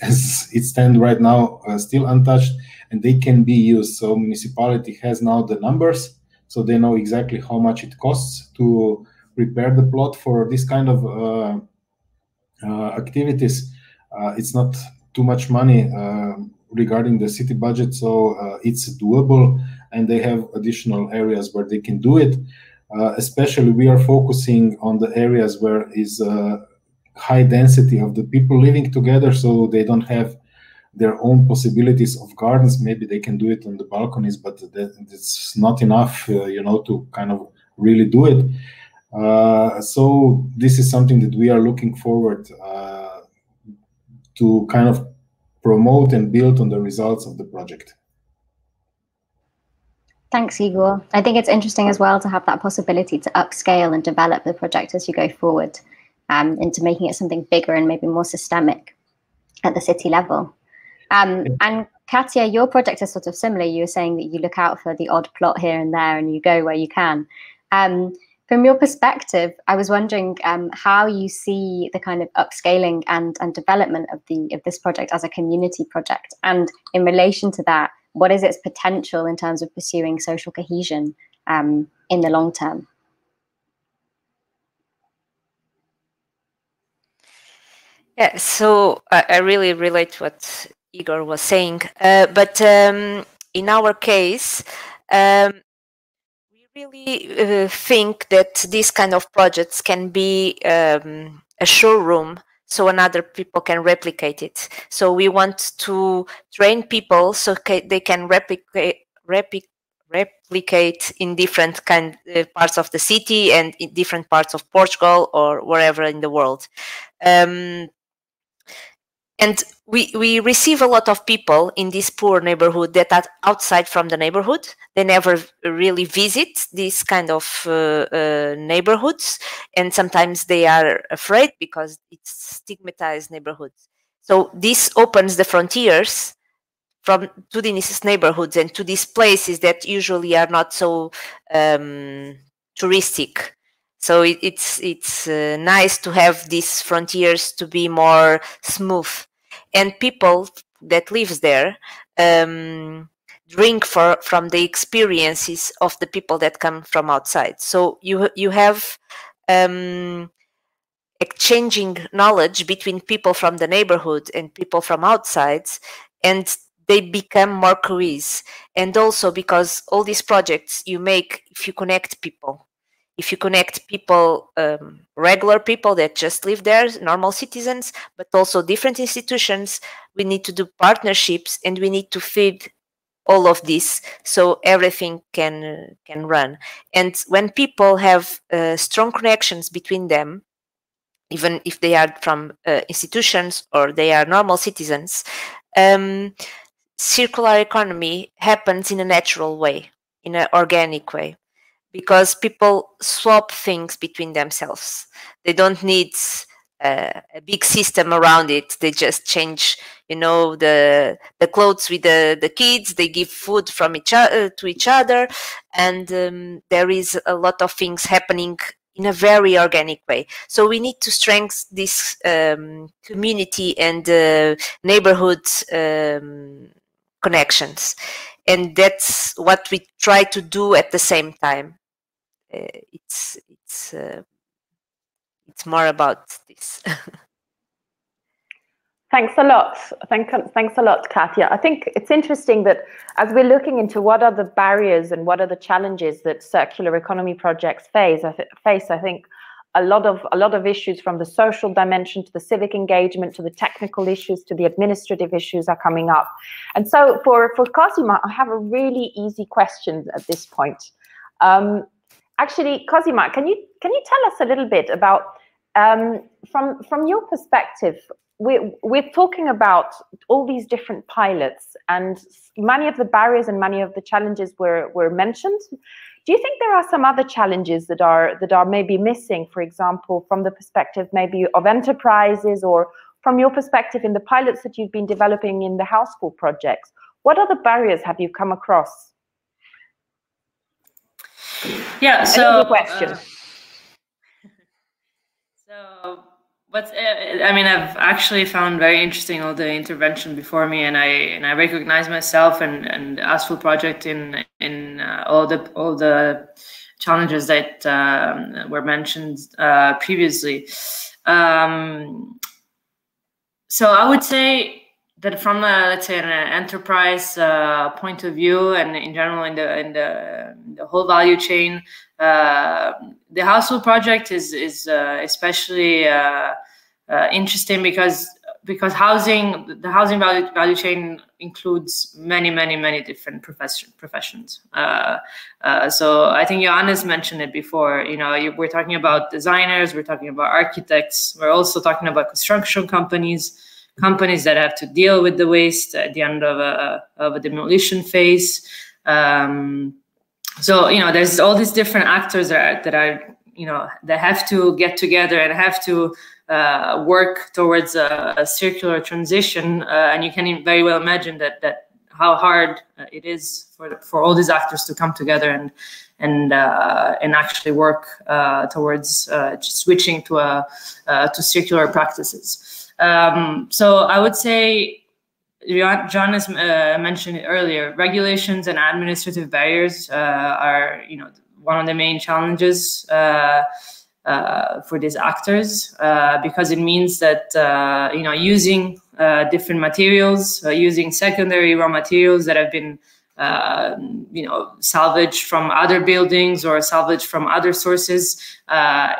as it stands right now still untouched, and they can be used. So municipality has now the numbers, so they know exactly how much it costs to prepare the plot for this kind of activities. It's not too much money regarding the city budget, so it's doable, and they have additional areas where they can do it. Especially we are focusing on the areas where is high density of the people living together, so they don't have their own possibilities of gardens. Maybe they can do it on the balconies, but that's not enough, you know, to kind of really do it. So this is something that we are looking forward to kind of promote and build on the results of the project. Thanks, Igor. I think it's interesting as well to have that possibility to upscale and develop the project as you go forward into making it something bigger and maybe more systemic at the city level. And Katja, your project is sort of similar. You were saying that you look out for the odd plot here and there and you go where you can. From your perspective, I was wondering how you see the kind of upscaling and development of this project as a community project, and in relation to that, what is its potential in terms of pursuing social cohesion in the long term? Yeah, so I really relate to what Igor was saying, but in our case, we really think that these kind of projects can be a showroom, so another people can replicate it. So we want to train people so they can replicate in different parts of the city and in different parts of Portugal or wherever in the world. And we receive a lot of people in this poor neighborhood that are outside from the neighborhood. They never really visit these kind of neighborhoods, and sometimes they are afraid because it's stigmatized neighborhoods. So this opens the frontiers to these neighborhoods and to these places that usually are not so touristic. So it's nice to have these frontiers to be more smooth, and people that lives there drink from the experiences of the people that come from outside. So you have exchanging knowledge between people from the neighborhood and people from outside, and they become more cohesive. And also because all these projects you make, if you connect people. If you connect people, regular people that just live there, normal citizens, but also different institutions, we need to do partnerships and we need to feed all of this so everything can run. And when people have strong connections between them, even if they are from institutions or they are normal citizens, circular economy happens in a natural way, in an organic way, because people swap things between themselves. They don't need a big system around it. They just change, you know, the clothes with the kids. They give food from to each other, and there is a lot of things happening in a very organic way. So we need to strengthen this community and neighborhood connections, and that's what we try to do at the same time. It's more about this. Thanks a lot. Thanks a lot, Katja. I think it's interesting that as we're looking into what are the barriers and what are the challenges that circular economy projects face, I think a lot of issues, from the social dimension to the civic engagement to the technical issues to the administrative issues, are coming up. And so for Cosima, I have a really easy question at this point. Actually, Cosima, can you tell us a little bit about, from your perspective, we're talking about all these different pilots, and many of the barriers and many of the challenges were mentioned. Do you think there are some other challenges that are maybe missing, for example, from the perspective maybe of enterprises, or from your perspective in the pilots that you've been developing in the Houseful projects? What other barriers have you come across? Yeah, so question. I mean, I've actually found very interesting all the intervention before me, and I recognize myself and Houseful project in all the challenges that were mentioned previously. So I would say that from let's say an enterprise point of view, and in general in the whole value chain, the Houseful project is especially interesting because the housing value chain includes many different professions. So I think Johannes mentioned it before. You know, we're talking about designers, we're talking about architects, we're also talking about construction companies that have to deal with the waste at the end of a demolition phase. So, you know, there's all these different actors that have to get together and have to work towards a circular transition. And you can very well imagine that how hard it is for all these actors to come together and actually work towards switching to circular practices. So I would say, John has mentioned it earlier, regulations and administrative barriers are, you know, one of the main challenges for these actors, because it means that, you know, using different materials, using secondary raw materials that have been you know, salvaged from other buildings or salvaged from other sources,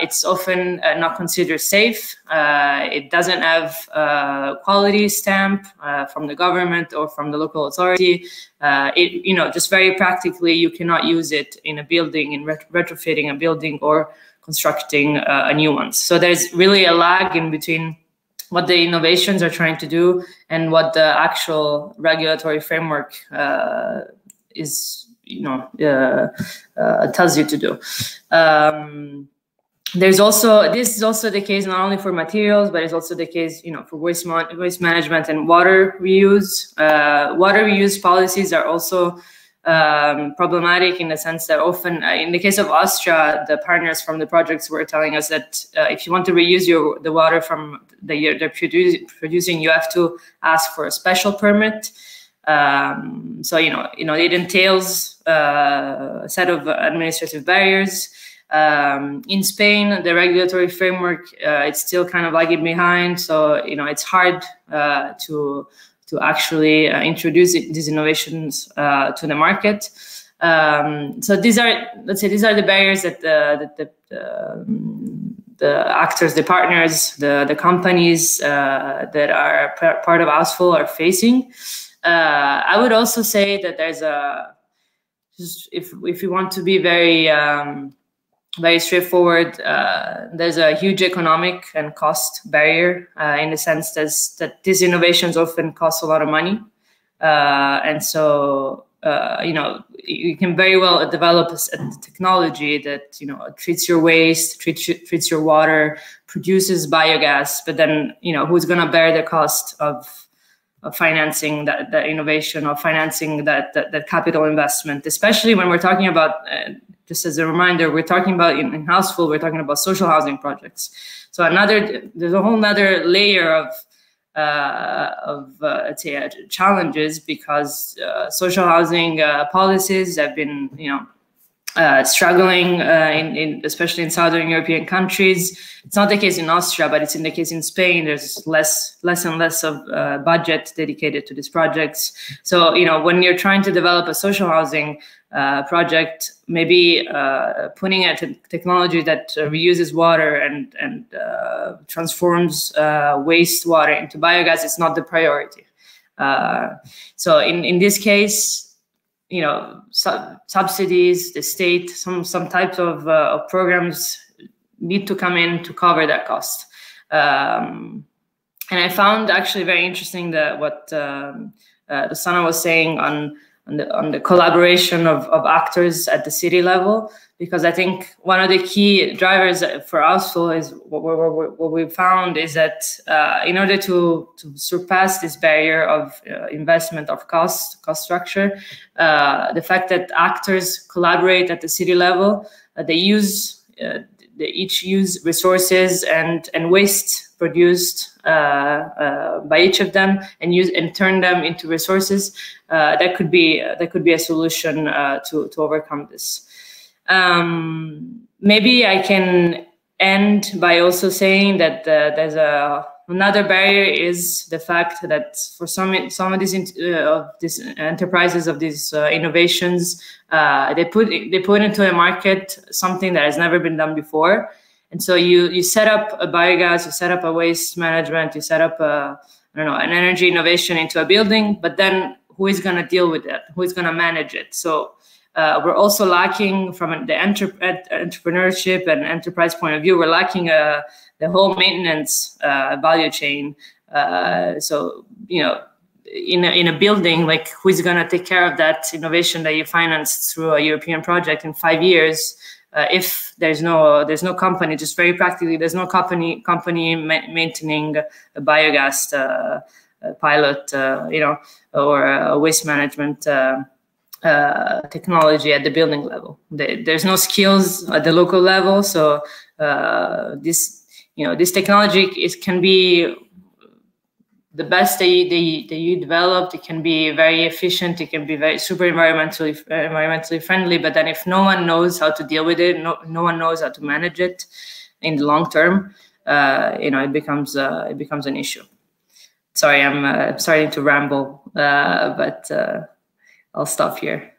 it's often not considered safe. It doesn't have a quality stamp from the government or from the local authority. You know, just very practically, you cannot use it in a building, in retrofitting a building or constructing a new one. So there's really a lag in between what the innovations are trying to do and what the actual regulatory framework is, you know, tells you to do. This is also the case not only for materials, but it's also the case, you know, for waste management and water reuse. Water reuse policies are also problematic in the sense that often, in the case of Austria, the partners from the projects were telling us that if you want to reuse the water from they're producing, you have to ask for a special permit. So you know it entails a set of administrative barriers. In Spain, the regulatory framework it's still kind of lagging behind, so you know it's hard to actually introduce these innovations to the market. So these are, let's say, these are the barriers that the actors, the partners, the companies that are part of Houseful are facing. I would also say that there's if you want to be very straightforward, there's a huge economic and cost barrier in the sense that these innovations often cost a lot of money. And so, you can very well develop a technology that, treats your waste, treats your water, produces biogas, but then, who's going to bear the cost of financing that innovation, or financing that capital investment, especially when we're talking about, just as a reminder, we're talking about in Houseful, we're talking about social housing projects. So there's a whole other layer of let's say, challenges, because social housing policies have been, struggling especially in Southern European countries. It's not the case in Austria, but it's in the case in Spain. There's less and less of budget dedicated to these projects. So, when you're trying to develop a social housing project, maybe putting a technology that reuses water and transforms wastewater into biogas is not the priority. So in this case, subsidies, the state, some types of programs need to come in to cover that cost. And I found actually very interesting that what Rossana was saying on the collaboration of actors at the city level, because I think one of the key drivers for Houseful is what we found is that in order to surpass this barrier of investment of cost structure, the fact that actors collaborate at the city level, they each use resources and waste produced by each of them and turn them into resources. That could be a solution to overcome this. Maybe I can end by also saying that there's another barrier is the fact that for some of these enterprises, of these innovations, they put into a market something that has never been done before. And so you set up a biogas, you set up a waste management, you set up an energy innovation into a building, but then who is going to deal with it? Who is going to manage it? So we're also lacking from the entrepreneurship and enterprise point of view. We're lacking the whole maintenance value chain. So in a building, like, who is going to take care of that innovation that you financed through a European project in 5 years? If there's no company, just very practically, there's no company maintaining a biogas pilot, or a waste management technology at the building level. There's no skills at the local level. So this technology can be the best that you developed. It can be very efficient. It can be very super environmentally friendly. But then if no one knows how to deal with it, no one knows how to manage it in the long term, it becomes an issue. Sorry, I'm starting to ramble, but I'll stop here.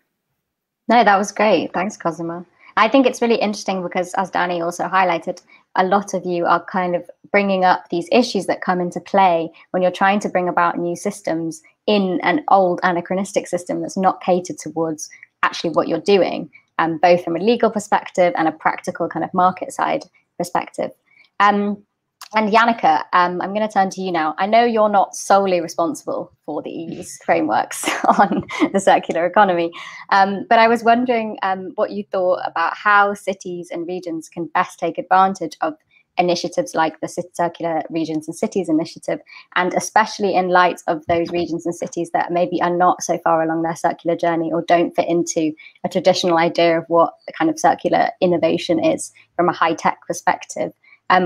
No, that was great. Thanks, Cosima. I think it's really interesting because, as Danny also highlighted, a lot of you are kind of bringing up these issues that come into play when you're trying to bring about new systems in an old anachronistic system that's not catered towards actually what you're doing, both from a legal perspective and a practical kind of market side perspective. And Janneke, I'm going to turn to you now. I know you're not solely responsible for the EU's frameworks on the circular economy, but I was wondering what you thought about how cities and regions can best take advantage of initiatives like the Circular Regions and Cities Initiative, and especially in light of those regions and cities that maybe are not so far along their circular journey or don't fit into a traditional idea of what the kind of circular innovation is from a high-tech perspective.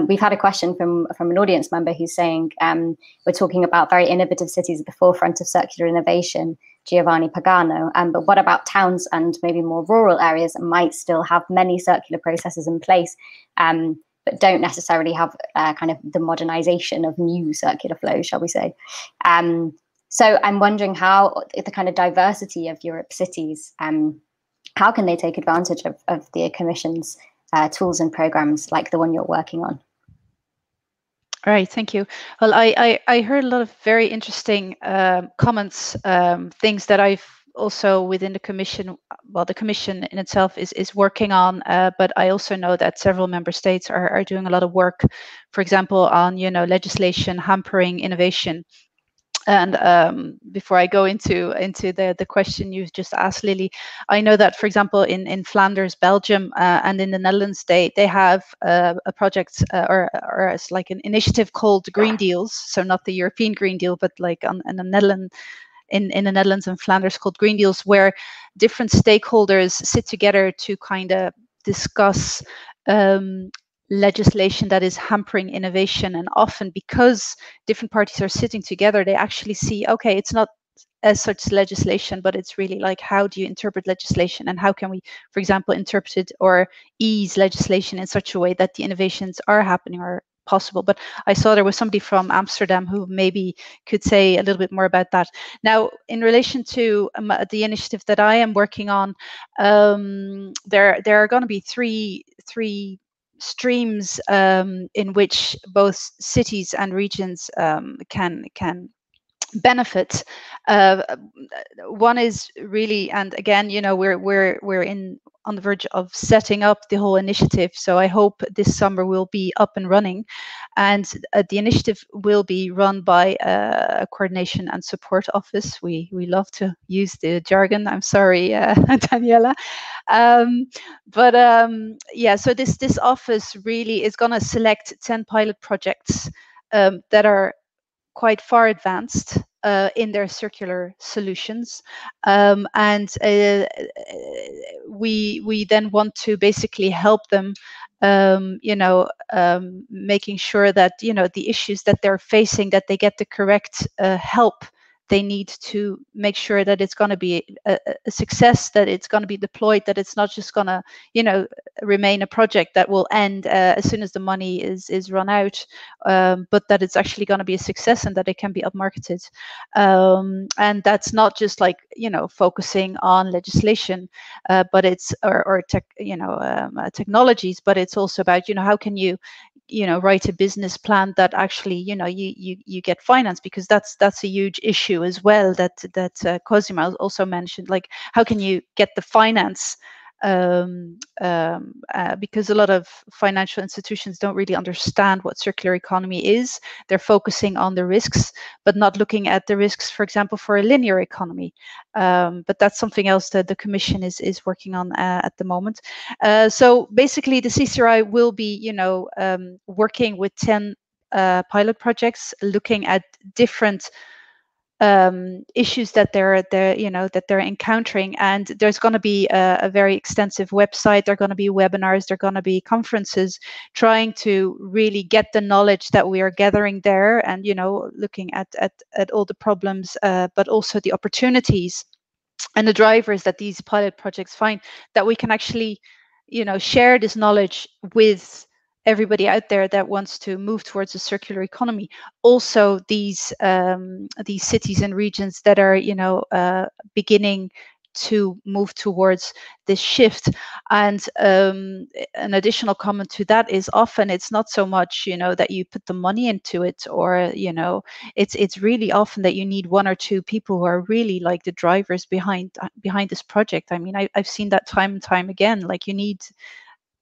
We've had a question from an audience member who's saying, we're talking about very innovative cities at the forefront of circular innovation, Giovanni Pagano, but what about towns and maybe more rural areas that might still have many circular processes in place, but don't necessarily have kind of the modernization of new circular flows, shall we say. So I'm wondering how the kind of diversity of Europe's cities, how can they take advantage of the Commission's tools and programs like the one you're working on? Right, thank you. Well, I heard a lot of very interesting comments, things that I've also within the Commission, well, the Commission in itself is working on, but I also know that several member states are doing a lot of work, for example, on legislation hampering innovation. And before I go into the question you've just asked, Lily, I know that, for example, in Flanders, Belgium, and in the Netherlands, they have a project or it's like an initiative called Green Deals. So not the European Green Deal, but like in the Netherlands. In the Netherlands and Flanders, called Green Deals, where different stakeholders sit together to kind of discuss legislation that is hampering innovation. And often, because different parties are sitting together, they actually see, okay, it's not as such legislation, but it's really like, how do you interpret legislation, and how can we, for example, interpret it or ease legislation in such a way that the innovations are happening or possible. But I saw there was somebody from Amsterdam who maybe could say a little bit more about that. Now, in relation to the initiative that I am working on, there are going to be three streams in which both cities and regions can benefit. One is really, and again, you know, we're on the verge of setting up the whole initiative, so I hope this summer we'll be up and running. And the initiative will be run by a coordination and support office. We love to use the jargon. I'm sorry, Daniela. Yeah, so this office really is going to select 10 pilot projects that are quite far advanced in their circular solutions, and we then want to basically help them, making sure that, you know, the issues that they're facing, that they get the correct help they need to make sure that it's going to be a success, that it's going to be deployed, that it's not just going to, you know, remain a project that will end as soon as the money is run out, but that it's actually going to be a success and that it can be upmarketed. And that's not just like, you know, focusing on legislation, but it's or technologies, but it's also about, you know, how can you write a business plan that actually, you know, you get finance, because that's a huge issue as well that Cosima also mentioned. Like, how can you get the finance? Because a lot of financial institutions don't really understand what circular economy is. They're focusing on the risks, but not looking at the risks, for example, for a linear economy. But that's something else that the Commission is working on at the moment. So basically, the CCRI will be, you know, working with 10 pilot projects, looking at different issues that they're encountering, and there's going to be a very extensive website. There are going to be webinars, there are going to be conferences, trying to really get the knowledge that we are gathering there, and, you know, looking at all the problems, but also the opportunities and the drivers that these pilot projects find, that we can actually, you know, share this knowledge with everybody out there that wants to move towards a circular economy. Also, these cities and regions that are, you know, beginning to move towards this shift. And an additional comment to that is, often it's not so much, you know, that you put the money into it, or, you know, it's really often that you need one or two people who are really like the drivers behind this project. I mean, I've seen that time and time again. Like, you need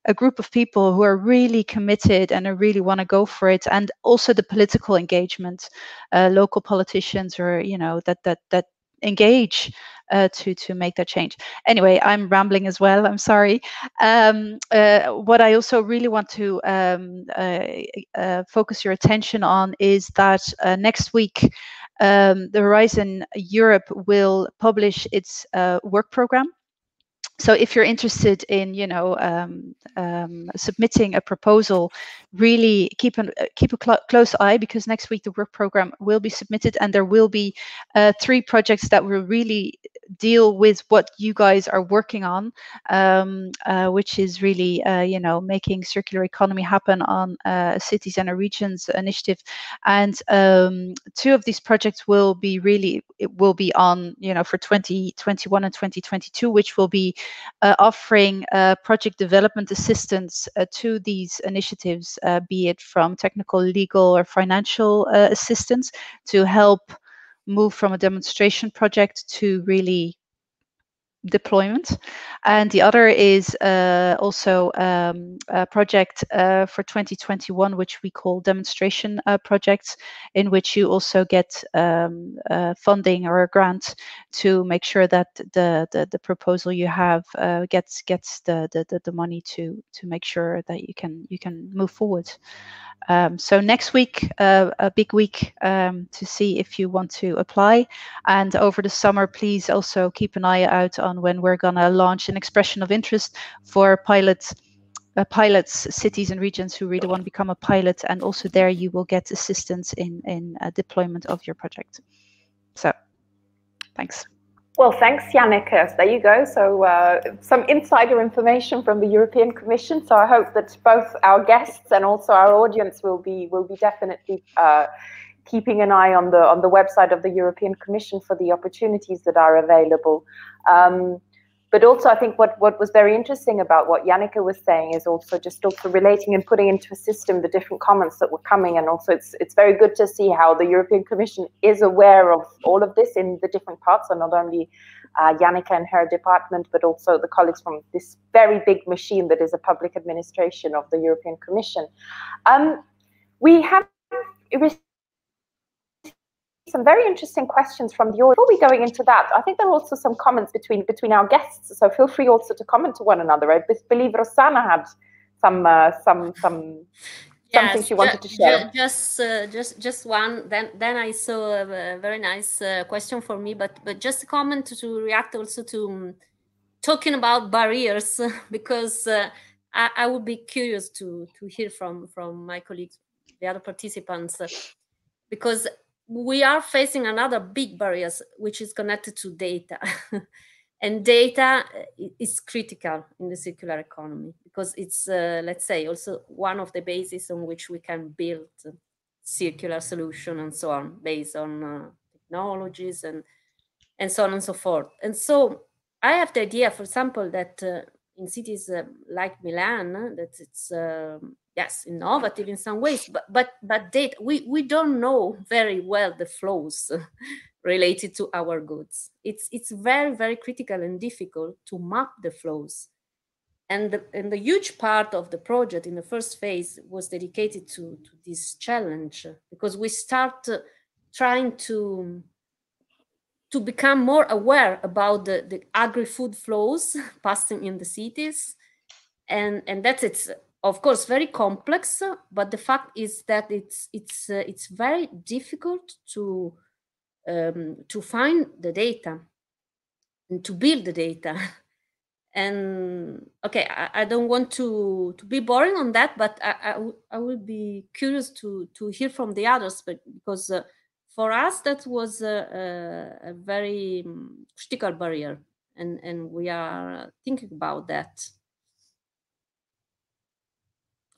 a group of people who are really committed and who really want to go for it, and also the political engagement, local politicians, or, you know, that engage to make that change. Anyway, I'm rambling as well. I'm sorry. What I also really want to focus your attention on is that next week, the Horizon Europe will publish its work program. So if you're interested in, you know, submitting a proposal, really keep a close eye, because next week the work program will be submitted, and there will be 3 projects that will really deal with what you guys are working on, which is really, you know, making circular economy happen on cities and a regions initiative. And 2 of these projects will be on, you know, for 2021 and 2022, which will be offering project development assistance to these initiatives, be it from technical, legal, or financial assistance, to help move from a demonstration project to really deployment. And the other is also a project for 2021, which we call demonstration projects, in which you also get funding or a grant to make sure that the proposal you have gets the money to make sure that you can move forward. So next week, a big week to see if you want to apply. And over the summer, please also keep an eye out on when we're going to launch an expression of interest for pilots, cities and regions who really want to become a pilot. And also there you will get assistance in deployment of your project. So thanks. Well, thanks, Janneke. There you go. So some insider information from the European Commission. So I hope that both our guests and also our audience will be definitely keeping an eye on the website of the European Commission for the opportunities that are available. But also, I think what was very interesting about what Janneke was saying is also relating and putting into a system the different comments that were coming. And also, it's very good to see how the European Commission is aware of all of this in the different parts, and not only Janneke and her department, but also the colleagues from this very big machine that is a public administration of the European Commission. We have some very interesting questions from the audience. Before we going into that, I think there are also some comments between our guests. So feel free also to comment to one another. I believe Rossana had something she wanted to share. Just one. Then I saw a very nice question for me, but just a comment to react also to talking about barriers, because I would be curious to hear from my colleagues, the other participants, because we are facing another big barriers, which is connected to data. And data is critical in the circular economy, because it's, let's say, also one of the bases on which we can build circular solution and so on, based on technologies and so on and so forth. And so I have the idea, for example, that in cities like Milan, that it's yes, innovative in some ways, but data, we don't know very well the flows related to our goods. It's very, very critical and difficult to map the flows. And the huge part of the project in the first phase was dedicated to this challenge, because we start trying to become more aware about the agri-food flows passing in the cities. And that's it's of course very complex, but the fact is that it's very difficult to find the data and to build the data. And okay, I don't want to be boring on that, but I will be curious to hear from the others, but because for us that was a very critical barrier, and we are thinking about that.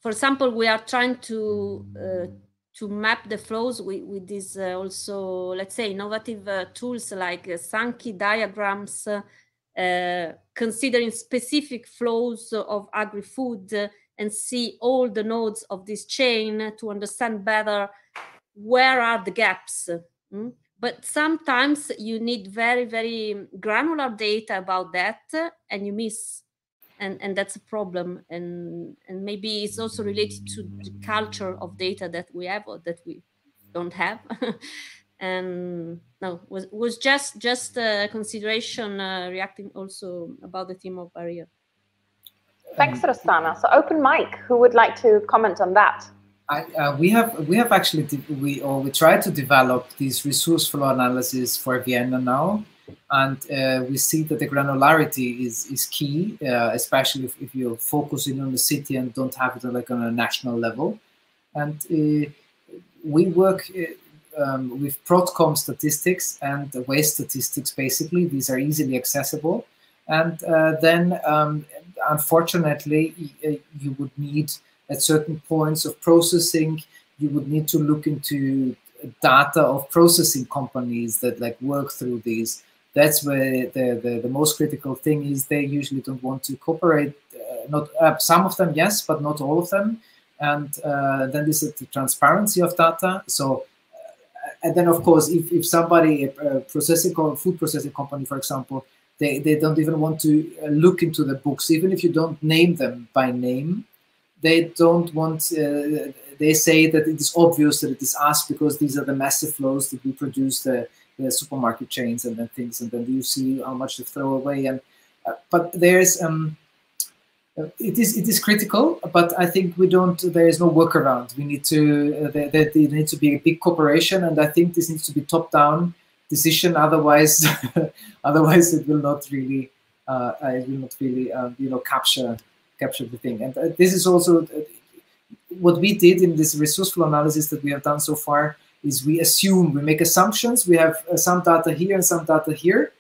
For example, we are trying to map the flows with these also, let's say, innovative tools like Sankey diagrams, considering specific flows of agri-food and see all the nodes of this chain to understand better where are the gaps. But sometimes you need very, very granular data about that, and you miss. And that's a problem, and maybe it's also related to the culture of data that we have or that we don't have. And no, was just a consideration, reacting also about the theme of barrier. Thanks, Rossana. So open mic, who would like to comment on that? We have actually we try to develop this resource flow analysis for Vienna now. And we see that the granularity is key, especially if you're focusing on the city and don't have it like on a national level. And we work with Prodcom statistics and waste statistics, basically. These are easily accessible. And then, unfortunately, you would need, at certain points of processing, you would need to look into data of processing companies that like work through these. That's where the most critical thing is. They usually don't want to cooperate. Not some of them, yes, but not all of them. And then there's the transparency of data. So, and then of course, if somebody, a food processing company, for example, They don't even want to look into the books, even if you don't name them by name. They don't want. They say that it is obvious that it is us because these are the massive flows that we produce the supermarket chains and then things, and then you see how much they throw away. And but there's it is critical, but I think we don't. There is no workaround. We need to. There needs to be a big corporation, and I think this needs to be top-down decision. Otherwise, otherwise it will not really. Capture the thing. And this is also what we did in this resource flow analysis that we have done so far. Is we make assumptions. We have some data here and some data here,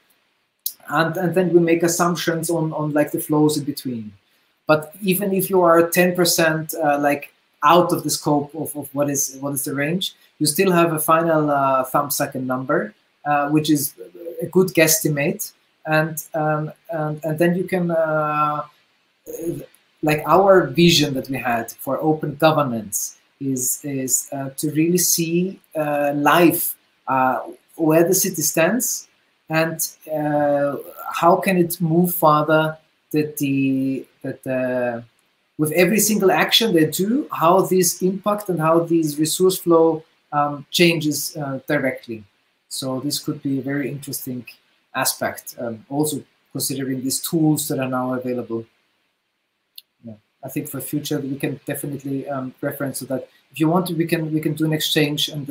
and then we make assumptions on like the flows in between. But even if you are 10% like out of the scope of what is the range, you still have a final thumb-second number, which is a good guesstimate, and then you can like our vision that we had for open governance is to really see live where the city stands and how can it move further. With every single action they do, how this impact and how these resource flow changes directly. So this could be a very interesting aspect. Also considering these tools that are now available. Yeah, I think for future we can definitely reference to that. If you want to, we can do an exchange and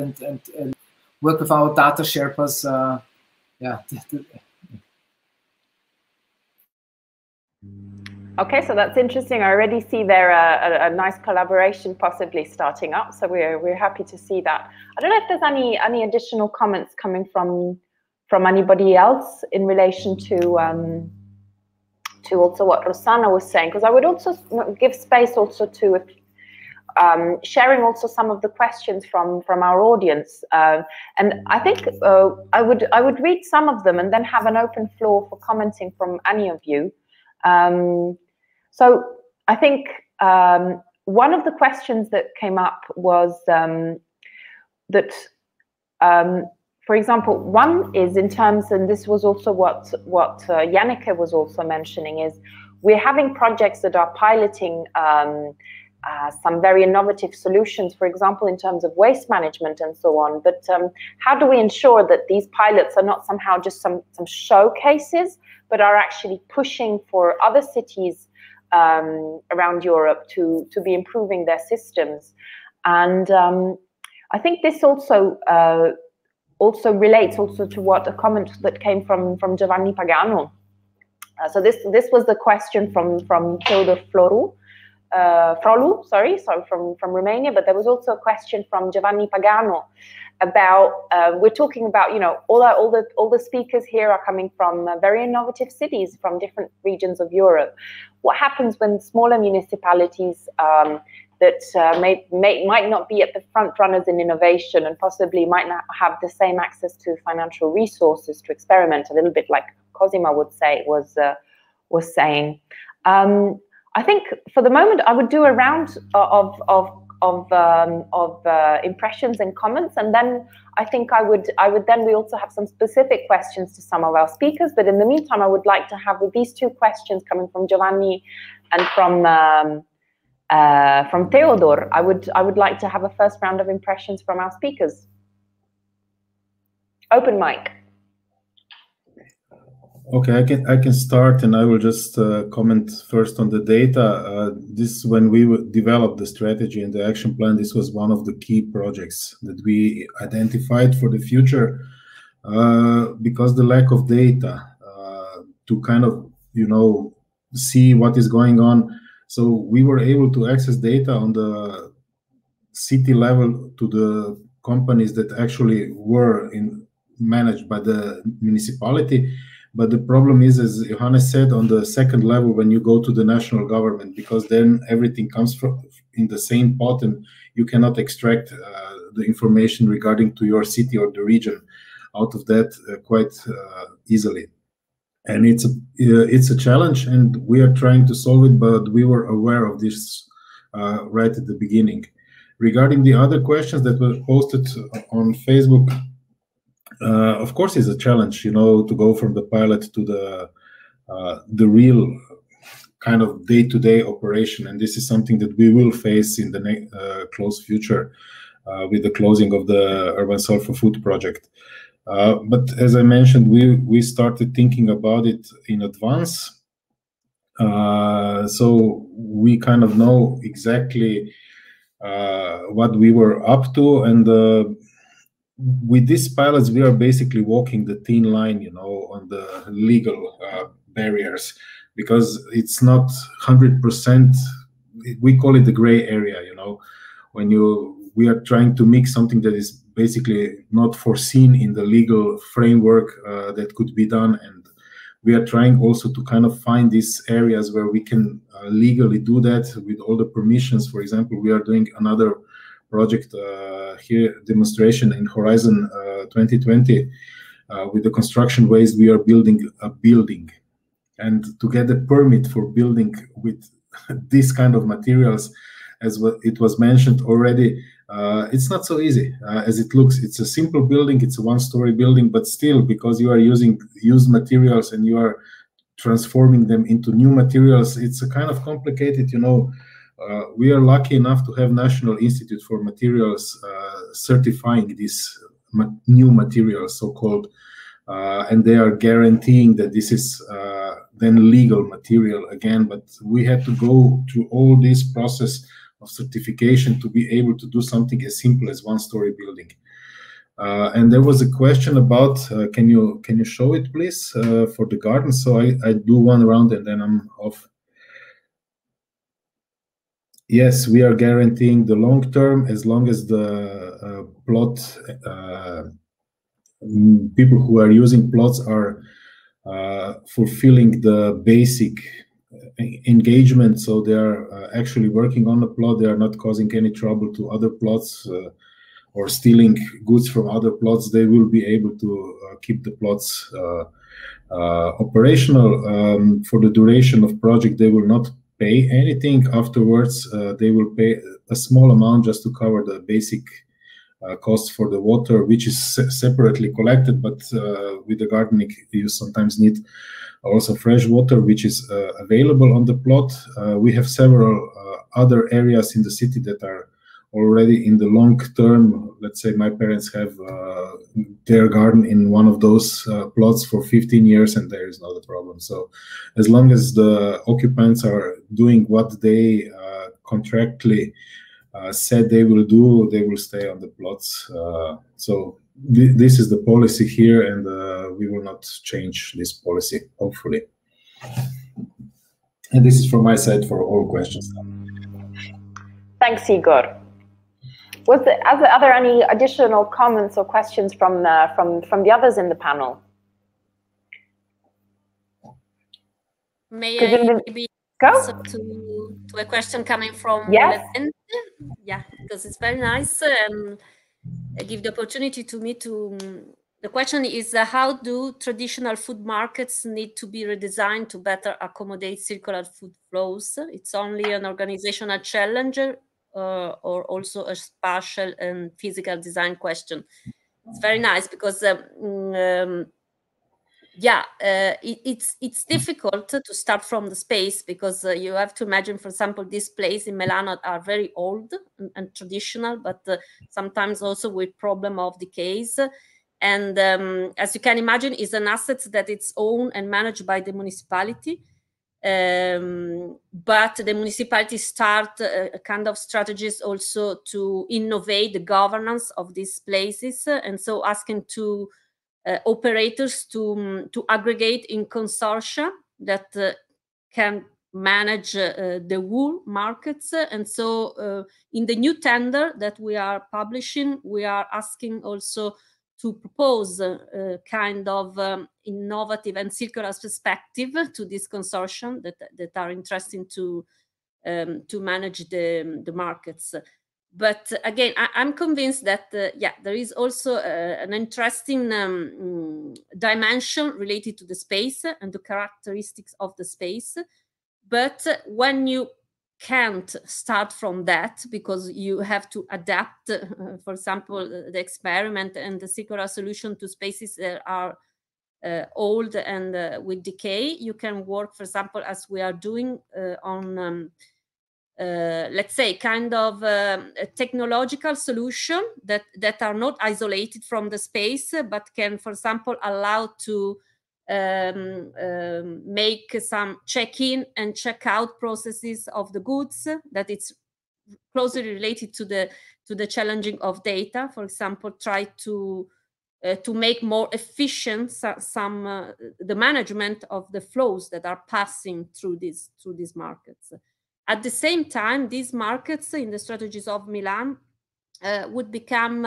work with our data Sherpas. Yeah. Okay, so that's interesting. I already see there a nice collaboration possibly starting up. So we're happy to see that. I don't know if there's any additional comments coming from anybody else in relation to also what Rossana was saying, because I would also give space also to sharing also some of the questions from our audience. And I think I would read some of them and then have an open floor for commenting from any of you. So I think one of the questions that came up was that, for example, one is in terms, and this was also what Janneke was also mentioning, is we're having projects that are piloting some very innovative solutions, for example, in terms of waste management and so on. But how do we ensure that these pilots are not somehow just some showcases, but are actually pushing for other cities around Europe to be improving their systems? And I think this also relates also to what a comment that came from Giovanni Pagano. So this was the question from Theodor Frolu, sorry, from Romania, but there was also a question from Giovanni Pagano about we're talking about, you know, all the speakers here are coming from very innovative cities from different regions of Europe. What happens when smaller municipalities that might not be at the front runners in innovation and possibly might not have the same access to financial resources to experiment, a little bit like Cosima would say was saying? I think for the moment I would do a round of impressions and comments, and then I think we also have some specific questions to some of our speakers. But in the meantime, I would like to have, with these two questions coming from Giovanni and from Theodor, I would like to have a first round of impressions from our speakers. Open mic. Okay, I can start, and I will just comment first on the data. This, when we developed the strategy and the action plan, this was one of the key projects that we identified for the future, because the lack of data to kind of, you know, see what is going on. So we were able to access data on the city level to the companies that actually were managed by the municipality. But the problem is, as Johannes said, on the second level, when you go to the national government, because then everything comes from in the same pot, and you cannot extract the information regarding to your city or the region out of that quite easily. And it's a challenge, and we are trying to solve it, but we were aware of this right at the beginning. Regarding the other questions that were posted on Facebook, of course, it's a challenge, you know, to go from the pilot to the real kind of day-to-day operation, and this is something that we will face in the close future with the closing of the Urban Soil for Food project. But as I mentioned, we started thinking about it in advance, so we kind of know exactly what we were up to, and with these pilots, we are basically walking the thin line, you know, on the legal barriers, because it's not 100%. We call it the gray area, you know, when we are trying to mix something that is basically not foreseen in the legal framework that could be done, and we are trying also to kind of find these areas where we can legally do that with all the permissions. For example, we are doing another project here, demonstration in Horizon 2020 with the construction waste. We are building a building, and to get a permit for building with this kind of materials, as what it was mentioned already, it's not so easy as it looks. It's a simple building, it's a one-story building, but still, because you are using used materials and you are transforming them into new materials, it's a kind of complicated, you know. We are lucky enough to have National Institute for Materials certifying these new materials, so-called, and they are guaranteeing that this is then legal material again. But we had to go through all this process of certification to be able to do something as simple as one-story building. And there was a question about, can you show it, please, for the garden? So I do one round and then I'm off. Yes, we are guaranteeing the long term, as long as the plot people who are using plots are fulfilling the basic engagement. So they are actually working on the plot. They are not causing any trouble to other plots or stealing goods from other plots. They will be able to keep the plots operational for the duration of project. They will not pay anything afterwards. They will pay a small amount just to cover the basic cost for the water, which is separately collected. But with the gardening, you sometimes need also fresh water, which is available on the plot. We have several other areas in the city that are already in the long term. Let's say my parents have their garden in one of those plots for 15 years, and there is not a problem. So as long as the occupants are doing what they contractually said they will do, they will stay on the plots. So this is the policy here, and we will not change this policy, hopefully. And this is from my side for all questions. Thanks, Igor. Are there any additional comments or questions from the others in the panel? May I maybe go to a question coming from yes. Levent? Yeah, because it's very nice. I give the opportunity to me to. The question is, how do traditional food markets need to be redesigned to better accommodate circular food flows? It's only an organizational challenge, or also a spatial and physical design question. It's very nice because it's difficult to start from the space, because you have to imagine, for example, this place in Milano are very old and traditional, but sometimes also with problem of decays. And as you can imagine, is an asset that it's owned and managed by the municipality. But the municipality start a kind of strategies also to innovate the governance of these places, and so asking to operators to aggregate in consortia that can manage the wool markets. And so in the new tender that we are publishing, we are asking also to propose a kind of innovative and circular perspective to this consortium that are interesting to manage the markets. But again, I'm convinced that there is also an interesting dimension related to the space and the characteristics of the space. But when you can't start from that, because you have to adapt, for example, the experiment and the circular solution to spaces that are old and with decay. You can work, for example, as we are doing on let's say kind of a technological solution that are not isolated from the space, but can, for example, allow to make some check-in and check-out processes of the goods, that it's closely related to the challenging of data. For example, try to make more efficient the management of the flows that are passing through these markets. At the same time, these markets in the strategies of Milan would become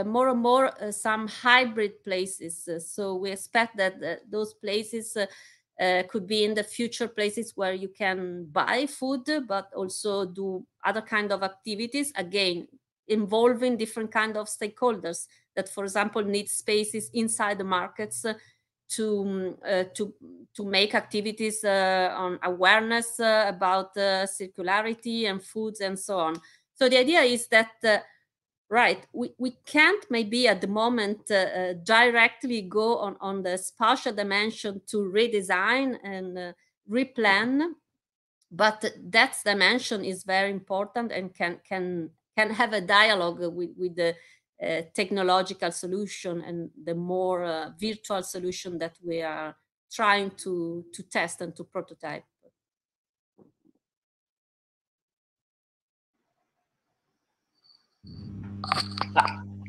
more and more some hybrid places. So we expect that those places could be in the future places where you can buy food, but also do other kind of activities, again, involving different kind of stakeholders that, for example, need spaces inside the markets to make activities on awareness about circularity and foods and so on. So the idea is that, right, we can't maybe at the moment directly go on the spatial dimension to redesign and replan, but that dimension is very important and can have a dialogue with the technological solution and the more virtual solution that we are trying to test and to prototype.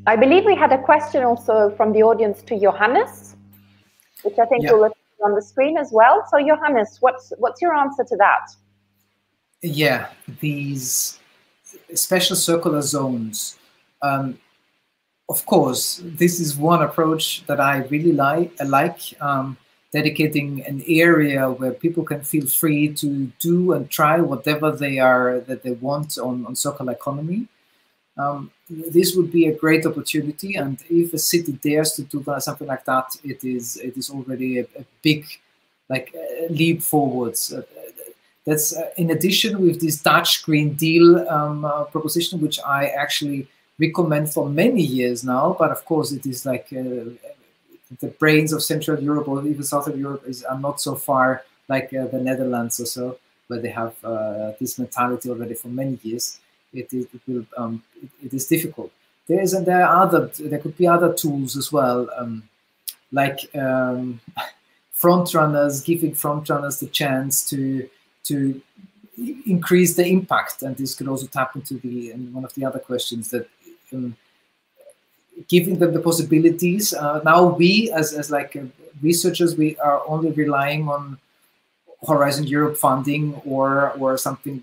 I believe we had a question also from the audience to Johannes, which I think will appear on the screen as well. So Johannes, what's your answer to that? Yeah, these special circular zones. Of course, this is one approach that I really like. Dedicating an area where people can feel free to do and try whatever they want on circular economy. This would be a great opportunity, and if a city dares to do something like that, it is already a big leap forwards. That's in addition with this Dutch Green Deal proposition, which I actually recommend for many years now. But of course, it is like the brains of Central Europe or even Southern Europe are not so far like the Netherlands or so, where they have this mentality already for many years. It is difficult. There could be other tools as well, like front runners, giving front runners the chance to increase the impact, and this could also tap into one of the other questions, that giving them the possibilities. Now we as like researchers, we are only relying on Horizon Europe funding or something,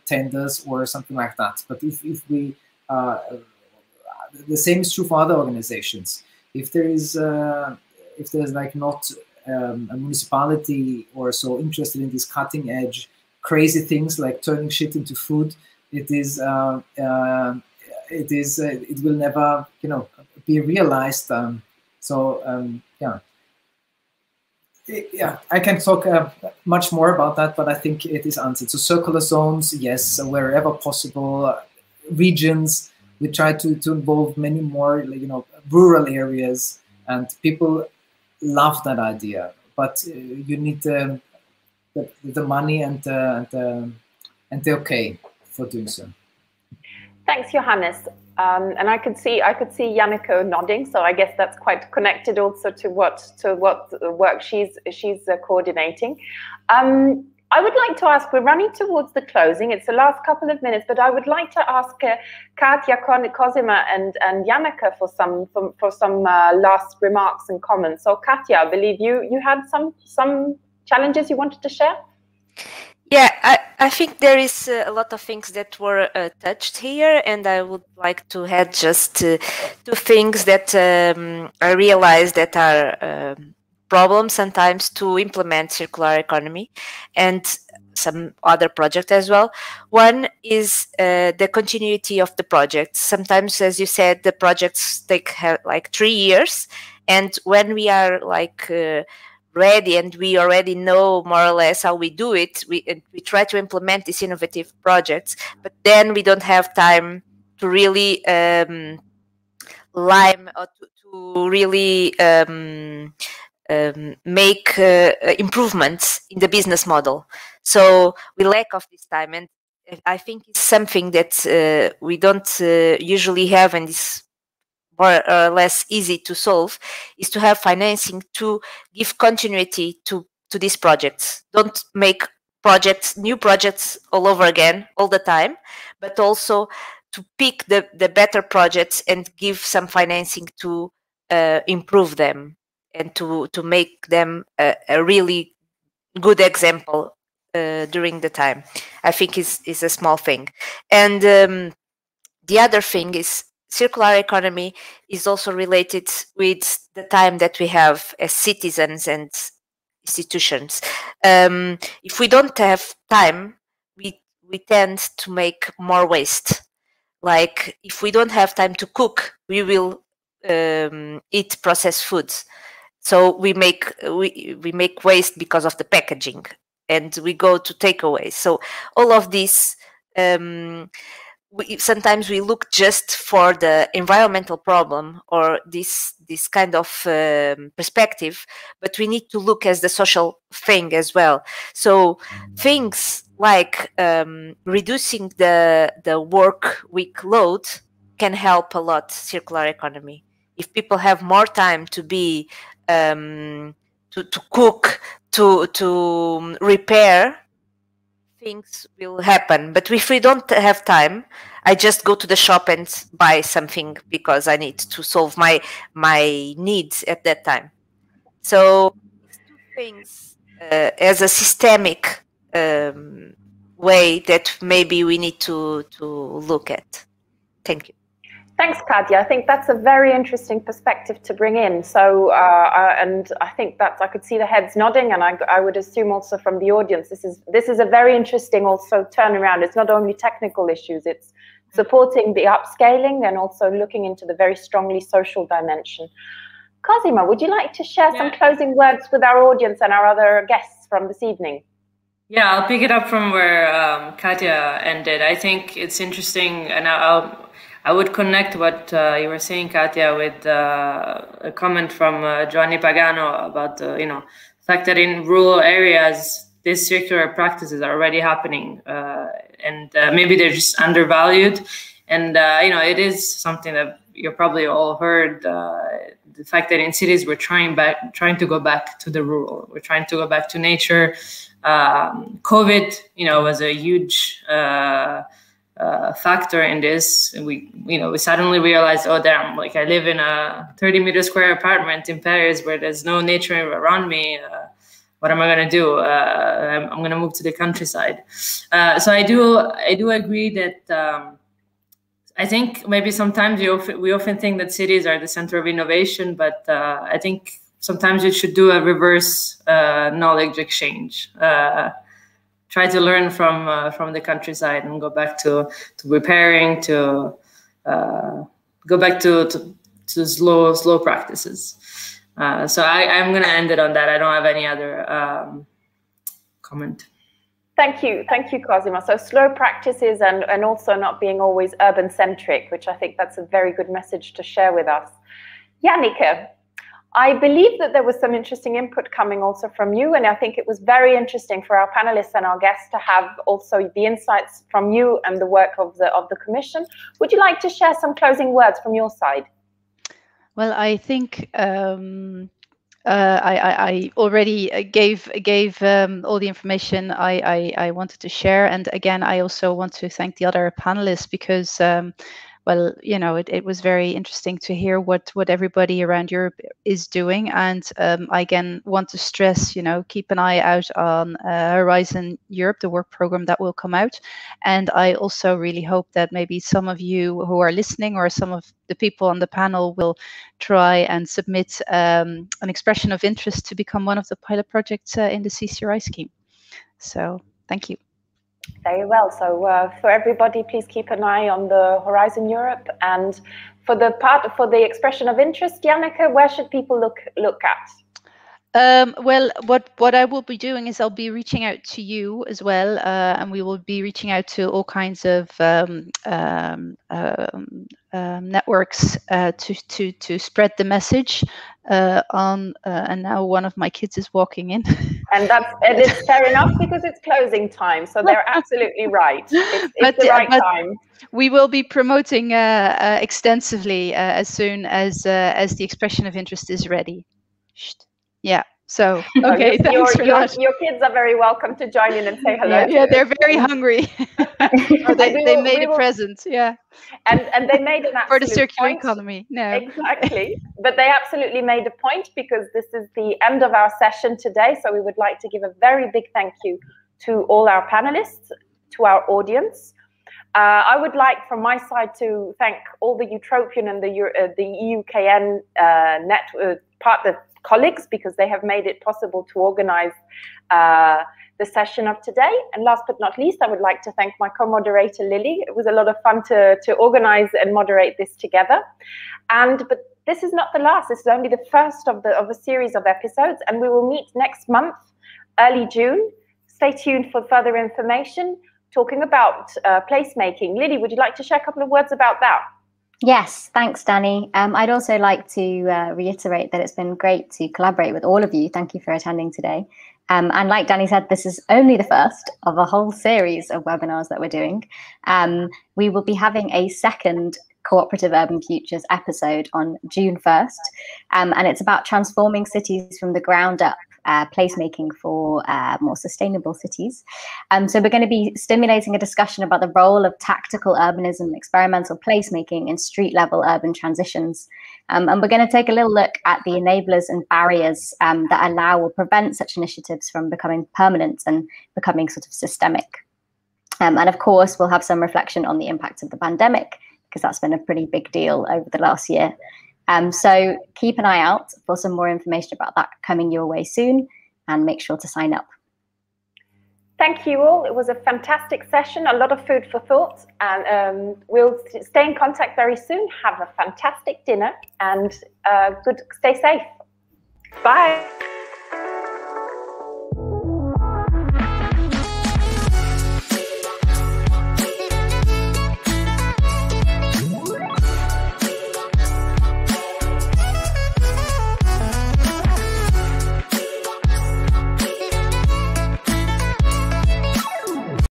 tenders or something like that. But if we the same is true for other organizations. If there's like not a municipality or so interested in these cutting edge crazy things like turning shit into food, it will never be realized. Yeah, I can talk much more about that, but I think it is answered. So circular zones, yes, wherever possible. Regions, we try to involve many more, rural areas, and people love that idea. But you need the money and the okay for doing so. Thanks, Johannes. And I could see Yannico nodding, so I guess that's quite connected also to what work she's coordinating. I would like to ask, we're running towards the closing. It's the last couple of minutes, but I would like to ask Katja, Cosima, and Yannico for some last remarks and comments. So Katja, I believe you had some challenges you wanted to share. Yeah, I think there is a lot of things that were touched here, and I would like to add just two things that I realized that are problems sometimes to implement circular economy, and some other project as well. One is the continuity of the project. Sometimes, as you said, the projects take like 3 years, and when we are like ready and we already know more or less how we do it, we try to implement these innovative projects, but then we don't have time to really to really make improvements in the business model. So we lack of this time, and I think it's something that we don't usually have, and is more or less easy to solve, is to have financing to give continuity to these projects. Don't make new projects all over again all the time, but also to pick the better projects and give some financing to improve them and to make them a really good example during the time. I think is a small thing. And the other thing is circular economy is also related with the time that we have as citizens and institutions. If we don't have time, we tend to make more waste. Like if we don't have time to cook, we will eat processed foods. So we make waste because of the packaging, and we go to takeaways. So all of this, sometimes we look just for the environmental problem or this kind of perspective, but we need to look as the social thing as well. So things like reducing the work week load can help a lot circular economy. If people have more time to be to cook, to repair, things will happen. But if we don't have time, I just go to the shop and buy something because I need to solve my needs at that time. So these two things as a systemic way that maybe we need to look at. Thank you. Thanks, Katia. I think that's a very interesting perspective to bring in. So, and I think that I could see the heads nodding, and I would assume also from the audience, this is a very interesting also turnaround. It's not only technical issues, it's supporting the upscaling and also looking into the very strongly social dimension. Cosima, would you like to share some closing words with our audience and our other guests from this evening? Yeah, I'll pick it up from where Katia ended. I think it's interesting, and I would connect what you were saying, Katia, with a comment from Giovanni Pagano about the fact that in rural areas these circular practices are already happening, and maybe they're just undervalued. And it is something that you probably all heard. The fact that in cities we're trying to go back to the rural, we're trying to go back to nature. COVID, was a huge factor in this. We suddenly realized, oh damn, like I live in a 30-meter square apartment in Paris where there's no nature around me. What am I going to do? I'm going to move to the countryside. So I do agree that I think maybe sometimes we often think that cities are the center of innovation, but I think sometimes you should do a reverse knowledge exchange. Try to learn from the countryside and go back to repairing, to go back to slow practices. So I'm going to end it on that. I don't have any other comment. Thank you, Cosima. So slow practices and also not being always urban centric, which I think that's a very good message to share with us. Janneke, I believe that there was some interesting input coming also from you, and I think it was very interesting for our panelists and our guests to have also the insights from you and the work of the Commission. Would you like to share some closing words from your side? Well, I think I already gave all the information I wanted to share, and again, I also want to thank the other panelists because. Well, it was very interesting to hear what everybody around Europe is doing. And I again want to stress, keep an eye out on Horizon Europe, the work program that will come out. And I also really hope that maybe some of you who are listening or some of the people on the panel will try and submit an expression of interest to become one of the pilot projects in the CCRI scheme. So thank you. Very well. So for everybody, please keep an eye on the Horizon Europe. And for the expression of interest, Janneke, where should people look at? Well, what I will be doing is I'll be reaching out to you as well, and we will be reaching out to all kinds of networks to spread the message. and now one of my kids is walking in. And it's fair enough because it's closing time, so they're absolutely right. It's the right time. We will be promoting extensively as soon as the expression of interest is ready. Yeah. So okay, thanks for that. Your kids are very welcome to join in and say hello. Yeah, they're very hungry. they made a present. Yeah. And they made an absolute for the circular point. Economy. No. Exactly. But they absolutely made a point because this is the end of our session today. So we would like to give a very big thank you to all our panelists, to our audience. I would like, from my side, to thank all the Eutropian and the EUKN partner colleagues, because they have made it possible to organize the session of today. And last but not least, I would like to thank my co-moderator, Lily. It was a lot of fun to organize and moderate this together. But this is not the last. This is only the first of a series of episodes, and we will meet next month, early June. Stay tuned for further information, talking about placemaking. Lily, would you like to share a couple of words about that? Yes, thanks, Danny. I'd also like to reiterate that it's been great to collaborate with all of you. Thank you for attending today. And like Danny said, this is only the first of a whole series of webinars that we're doing. We will be having a second Cooperative Urban Futures episode on June 1st. And it's about transforming cities from the ground up, placemaking for more sustainable cities. So we're going to be stimulating a discussion about the role of tactical urbanism, experimental placemaking in street-level urban transitions. And we're going to take a little look at the enablers and barriers that allow or prevent such initiatives from becoming permanent and becoming sort of systemic. And of course, we'll have some reflection on the impact of the pandemic, because that's been a pretty big deal over the last year. So keep an eye out for some more information about that coming your way soon, and make sure to sign up. Thank you all. It was a fantastic session, a lot of food for thought, and we'll stay in contact very soon. Have a fantastic dinner and stay safe. Bye.